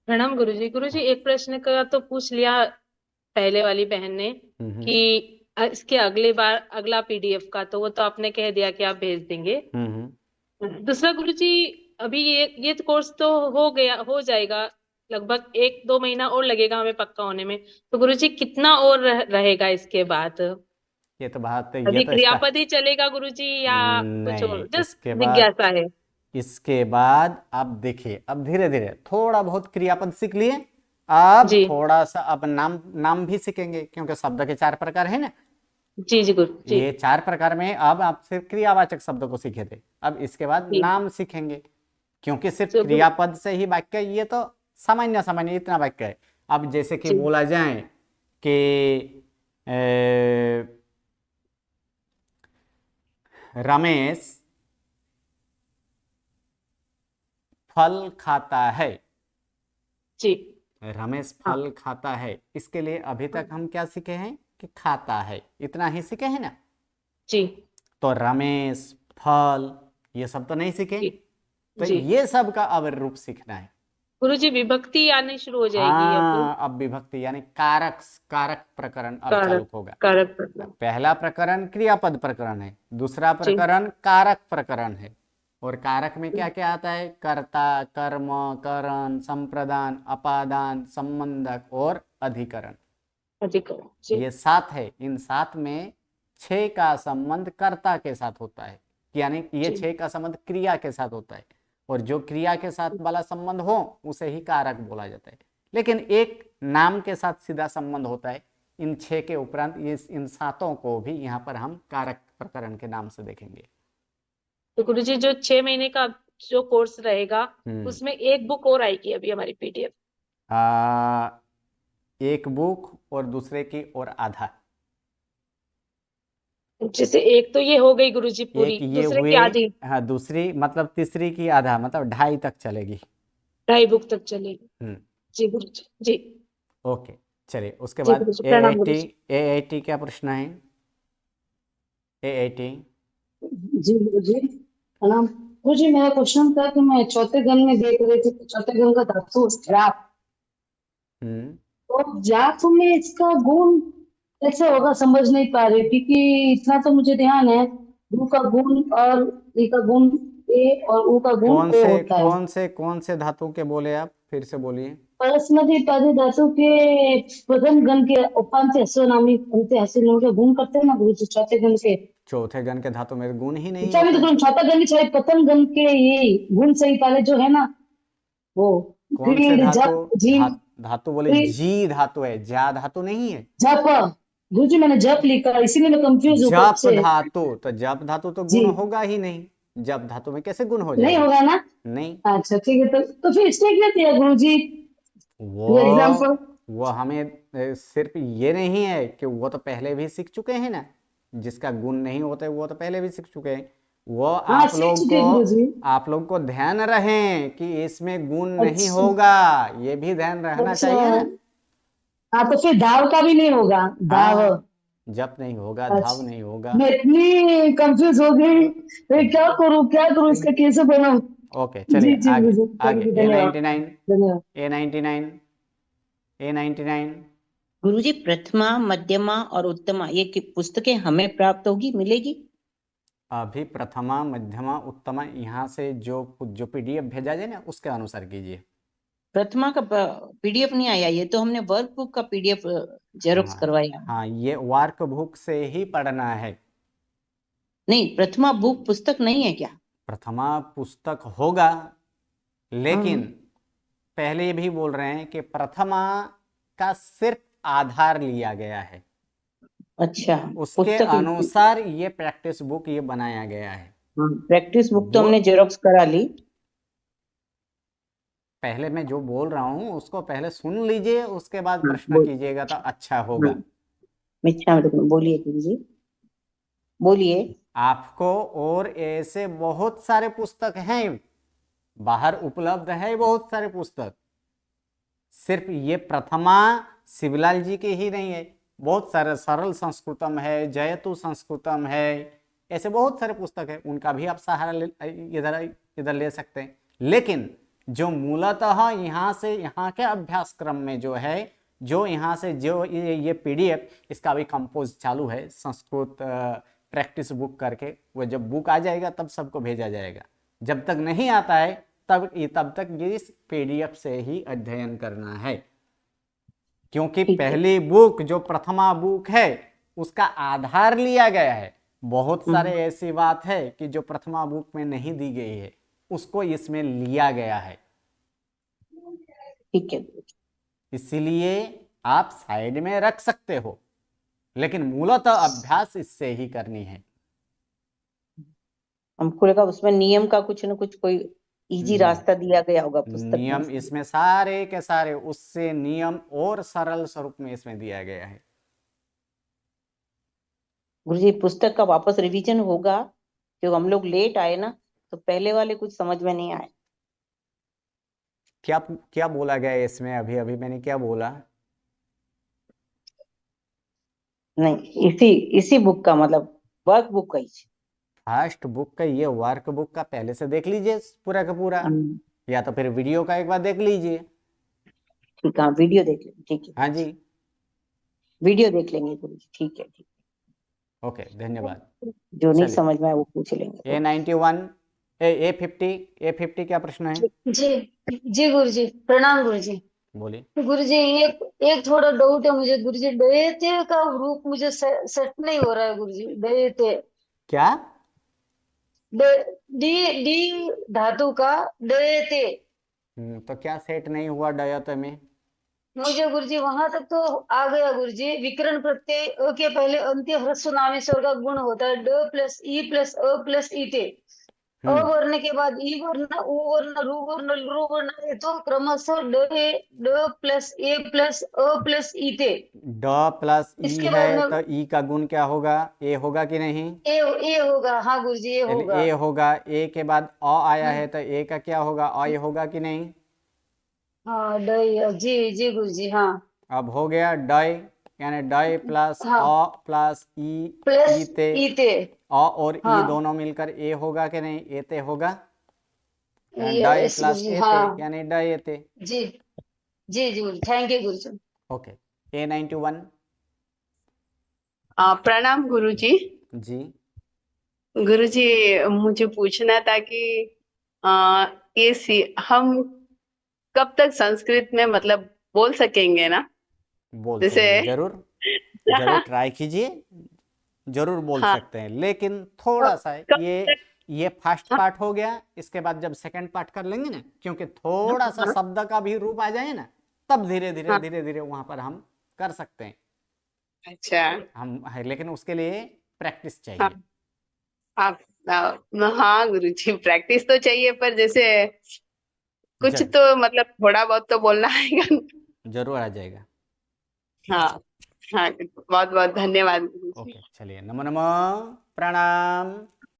प्रणाम गुरुजी। गुरुजी एक प्रश्न का तो पूछ लिया पहले वाली बहन ने कि इसके अगले बार अगला पीडीएफ का, तो वो तो आपने कह दिया कि आप भेज देंगे। दूसरा गुरुजी, अभी ये कोर्स तो हो जाएगा, लगभग 1-2 महीना और लगेगा हमें पक्का होने में, तो गुरुजी कितना और रहेगा इसके बाद? ये तो बात है, अभी क्रियापद ही चलेगा गुरुजी या कुछ और? जस्ट जिज्ञासा है। इसके बाद अब देखिए, अब धीरे धीरे थोड़ा बहुत क्रियापद सीख लिए, अब थोड़ा सा अब नाम भी सीखेंगे, क्योंकि शब्द के 4 प्रकार है ना। जी जी गुरु जी। ये 4 प्रकार में अब आप सिर्फ क्रियावाचक शब्द को सीखे थे, अब इसके बाद नाम सीखेंगे, क्योंकि सिर्फ क्रियापद से ही वाक्य, ये तो सामान्य सामान्य इतना वाक्य है। अब जैसे कि बोला जाए कि रमेश फल खाता है, जी, रमेश फल खाता है, इसके लिए अभी तक हम क्या सीखे हैं कि खाता है, इतना ही सीखे हैं ना जी। तो रमेश फल ये सब तो नहीं सीखे, तो ये सब का अब रूप सीखना है। गुरुजी विभक्ति आनी शुरू हो जाएगी। अब विभक्ति यानी कारक प्रकरण अब चालू होगा। पहला प्रकरण क्रियापद प्रकरण है, दूसरा प्रकरण कारक प्रकरण है, और कारक में क्या क्या आता है, कर्ता, कर्म, करण, संप्रदान, अपादान, संबंधक और अधिकरण। ये 7 है, इन 7 में 6 का संबंध कर्ता के साथ होता है, यानी ये 6 का संबंध क्रिया के साथ होता है, और जो क्रिया के साथ वाला संबंध हो उसे ही कारक बोला जाता है। लेकिन एक नाम के साथ सीधा संबंध होता है। इन 6 के उपरांत इन 7 को भी यहाँ पर हम कारक प्रकरण के नाम से देखेंगे। तो गुरुजी जो 6 महीने का जो कोर्स रहेगा उसमें एक बुक और आएगी अभी हमारी पीडीएफ? एक बुक और दूसरे की और आधा। जैसे एक तो ये हो गई गुरुजी पूरी, दूसरे की आधी। हाँ, दूसरी मतलब तीसरी की आधा, मतलब 2.5 तक चलेगी। ढाई बुक तक चलेगी। हम्म, जी गुरुजी जी। ओके, चलिए उसके जी बाद गुरुजी, प्रणाम गुरुजी। AIT क्या प्रश्न है? AIT जी गुरुजी प्रणाम। गुरुजी मेरा क्वेश्चन था कि मैं चौथे गण में देख रही थी कि चौथे गण का धातु जाप, तो जाप में इसका गुण कैसे होगा समझ नहीं पा रही, क्योंकि इतना तो मुझे ध्यान है रू का गुण और ई का गुण ए और ऊ का गुण कौन ओ से होता है। कौन से धातु के बोले आप? फिर से बोलिए। परस्मैति पद धातु के प्रथम गण के उपांत्य हस्वनामी अंत्य हस्वनामी का गुण करते हैं ना गुरुजी चौथे गण के। चौथे गण के धातु में गुण ही नहीं चाहे होता तो है। गुण चौथा गण चाहे प्रथम गण के ये गुण सही वाले जो है ना वो कौन से क्रीड धातु? जप जी धातु बोले जी धातु है, जा धातु नहीं है। जप। गुरुजी मैंने जप लिखा इसीलिए मैं कंफ्यूज हूँ कब जप से। धातु, तो जप धातु तो जी गुण होगा ही नहीं। जप धातु में कैसे गुण हो नहीं जाएगा? होगा ना? नहीं। अच्छा ठीक है, तो फिर इसने क्या किया गुरुजी? वो एग्जाम्पल वो हमें सिर्फ ये नहीं है कि वो तो पहले भी सीख चुके हैं ना, जिसका गुण नहीं होता है वो तो पहले भी सीख चुके हैं। वो हाँ सीख चुके गुरुजी। आप लोग को ध्यान रहे कि इसमें गुण नहीं अच्छा होगा, ये भी ध्यान रहना अच्छा चाहिए ना। हाँ तो फिर दाव का भी नहीं होगा दाव। हाँ, जप नहीं होगा, धाव अच्छा नहीं होगा। मैं इतनी कंफ्यूज हो गई मैं क्या करूँ इसका कैसे बनाऊं। ओके जी चलिए जी आगे गुरुजी आगे। धन्यवाद A99 धन्यवाद। A99 A99 गुरुजी प्रथमा, मध्यमा और उत्तमा ये पुस्तकें हमें प्राप्त होगी, मिलेगी? अभी प्रथमा, मध्यमा, उत्तमा यहाँ से जो PDF भेजा जाए ना उसके अनुसार कीजिए। प्रथमा का PDF नहीं आया, ये तो हमने वर्कबुक का PDF जेरोक्स करवाया। हाँ, ये वर्क बुक से ही पढ़ना है। नहीं, प्रथमा बुक पुस्तक नहीं है क्या? प्रथमा पुस्तक होगा, लेकिन पहले ये भी बोल रहे हैं कि प्रथमा का सिर्फ आधार लिया गया है। अच्छा, उसके अनुसार ये प्रैक्टिस बुक ये बनाया गया है। प्रैक्टिस बुक तो हमने जेरोक्स करा ली। पहले मैं जो बोल रहा हूँ उसको पहले सुन लीजिए, उसके बाद प्रश्न कीजिएगा तो अच्छा होगा। बोलिए गुरुजी, बोलिए। आपको और ऐसे बहुत सारे पुस्तक हैं, बाहर उपलब्ध है बहुत सारे पुस्तक। सिर्फ ये प्रथमा शिवलाल जी के ही नहीं है, बहुत सारे सरल संस्कृतम है, जयतु संस्कृतम है, ऐसे बहुत सारे पुस्तक है, उनका भी आप सहारा इधर ले सकते हैं। लेकिन जो मूलतः यहाँ से यहाँ के अभ्यासक्रम में जो है, जो यहाँ से जो ये PDF इसका भी कंपोज चालू है संस्कृत प्रैक्टिस बुक करके। वो जब बुक आ जाएगा तब सबको भेजा जाएगा। जब तक नहीं आता है तब तक ये इस PDF से ही अध्ययन करना है, क्योंकि पहली बुक जो प्रथमा बुक है उसका आधार लिया गया है। बहुत सारे ऐसी बात है कि जो प्रथमा बुक में नहीं दी गई है उसको इसमें लिया गया है। ठीक है, इसलिए आप साइड में रख सकते हो, लेकिन मूलतः अभ्यास इससे ही करनी है। हमको लगा उसमें नियम का कुछ न कुछ कोई इजी रास्ता दिया गया होगा पुस्तक में। नियम इसमें सारे के सारे उससे नियम और सरल स्वरूप में इसमें दिया गया है। गुरुजी पुस्तक का वापस रिवीजन होगा, क्योंकि हम लोग लेट आए ना, तो पहले वाले कुछ समझ में नहीं आए। क्या बोला गया है इसमें? अभी मैंने क्या बोला? नहीं, इसी बुक का मतलब वर्क बुक का ही। फर्स्ट बुक का ये वर्क बुक का पहले से देख लीजिए पूरा का पूरा, या तो फिर वीडियो का एक बार देख लीजिए। ठीक है, वीडियो देख लेंगे। ठीक है, हाँ जी, वीडियो देख लेंगे गुरुजी। ठीक है, ठीक है। ओके, धन्यवाद। जो नहीं समझ में आए वो पूछ लेंगे। A91 A50 क्या प्रश्न है? जी जी गुरुजी प्रणाम गुरुजी। बोलिए। गुरुजी एक थोड़ा डाउट है मुझे गुरुजी। दयते का रूप मुझे सेट नहीं हो रहा है गुरुजी। दयते क्या? डी धातु का दयते। तो क्या सेट नहीं हुआ डयत में? मुझे गुरुजी वहां तक तो आ गया गुरुजी। विकरण प्रत्यय अ के पहले अंत्य ह्रस्व नामेश्वर का गुण होता है ड प्लस ई प्लस अ प्लस ई टे। अ वर्ण के बाद ई वर्ण, उ वर्ण, रू वर्ण, लृ वर्ण है, तो क्रमशः ड प्लस ए प्लस अ प्लस ई टे। ड प्लस ई इसके है बाद तो ई का गुण क्या होगा? ए होगा कि नहीं? ए होगा। हाँ गुरुजी ए होगा। ए होगा। ए के बाद अ आया है तो ए का क्या होगा? अ होगा कि नहीं? हाँ जी जी गुरुजी, हाँ। अब हो गया डाई, यानी डाई प्लस हाँ अ प्लस ई, प्लस ईते, ईते, अ और ई हाँ दोनों मिलकर ए होगा कि नहीं, एते होगा। डाई यस प्लस गुरुजी, एते हाँ यानी डाई एते। जी जी जी Guruji, thank you Guruji. Okay, A91 प्रणाम गुरुजी। जी। गुरुजी, मुझे पूछना था कि हम कब तक संस्कृत में मतलब बोल सकेंगे ना? बोल जैसे सकेंगे, जरूर जरूर ट्राई कीजिए, जरूर बोल हाँ, सकते हैं, लेकिन थोड़ा सा ये फर्स्ट पार्ट हो गया, इसके बाद जब सेकंड पार्ट कर लेंगे ना, क्योंकि थोड़ा सा शब्द का भी रूप आ जाए ना, तब धीरे धीरे हाँ, धीरे धीरे वहां पर हम कर सकते हैं। अच्छा, हम है, लेकिन उसके लिए प्रैक्टिस हाँ, चाहिए। आप हाँ गुरुजी, प्रैक्टिस तो चाहिए, पर जैसे कुछ जरूर तो मतलब थोड़ा बहुत तो बोलना आएगा। जरूर आ जाएगा। हाँ हाँ, बहुत बहुत धन्यवाद गुरुजी। ओके, चलिए, नमो नमो, प्रणाम।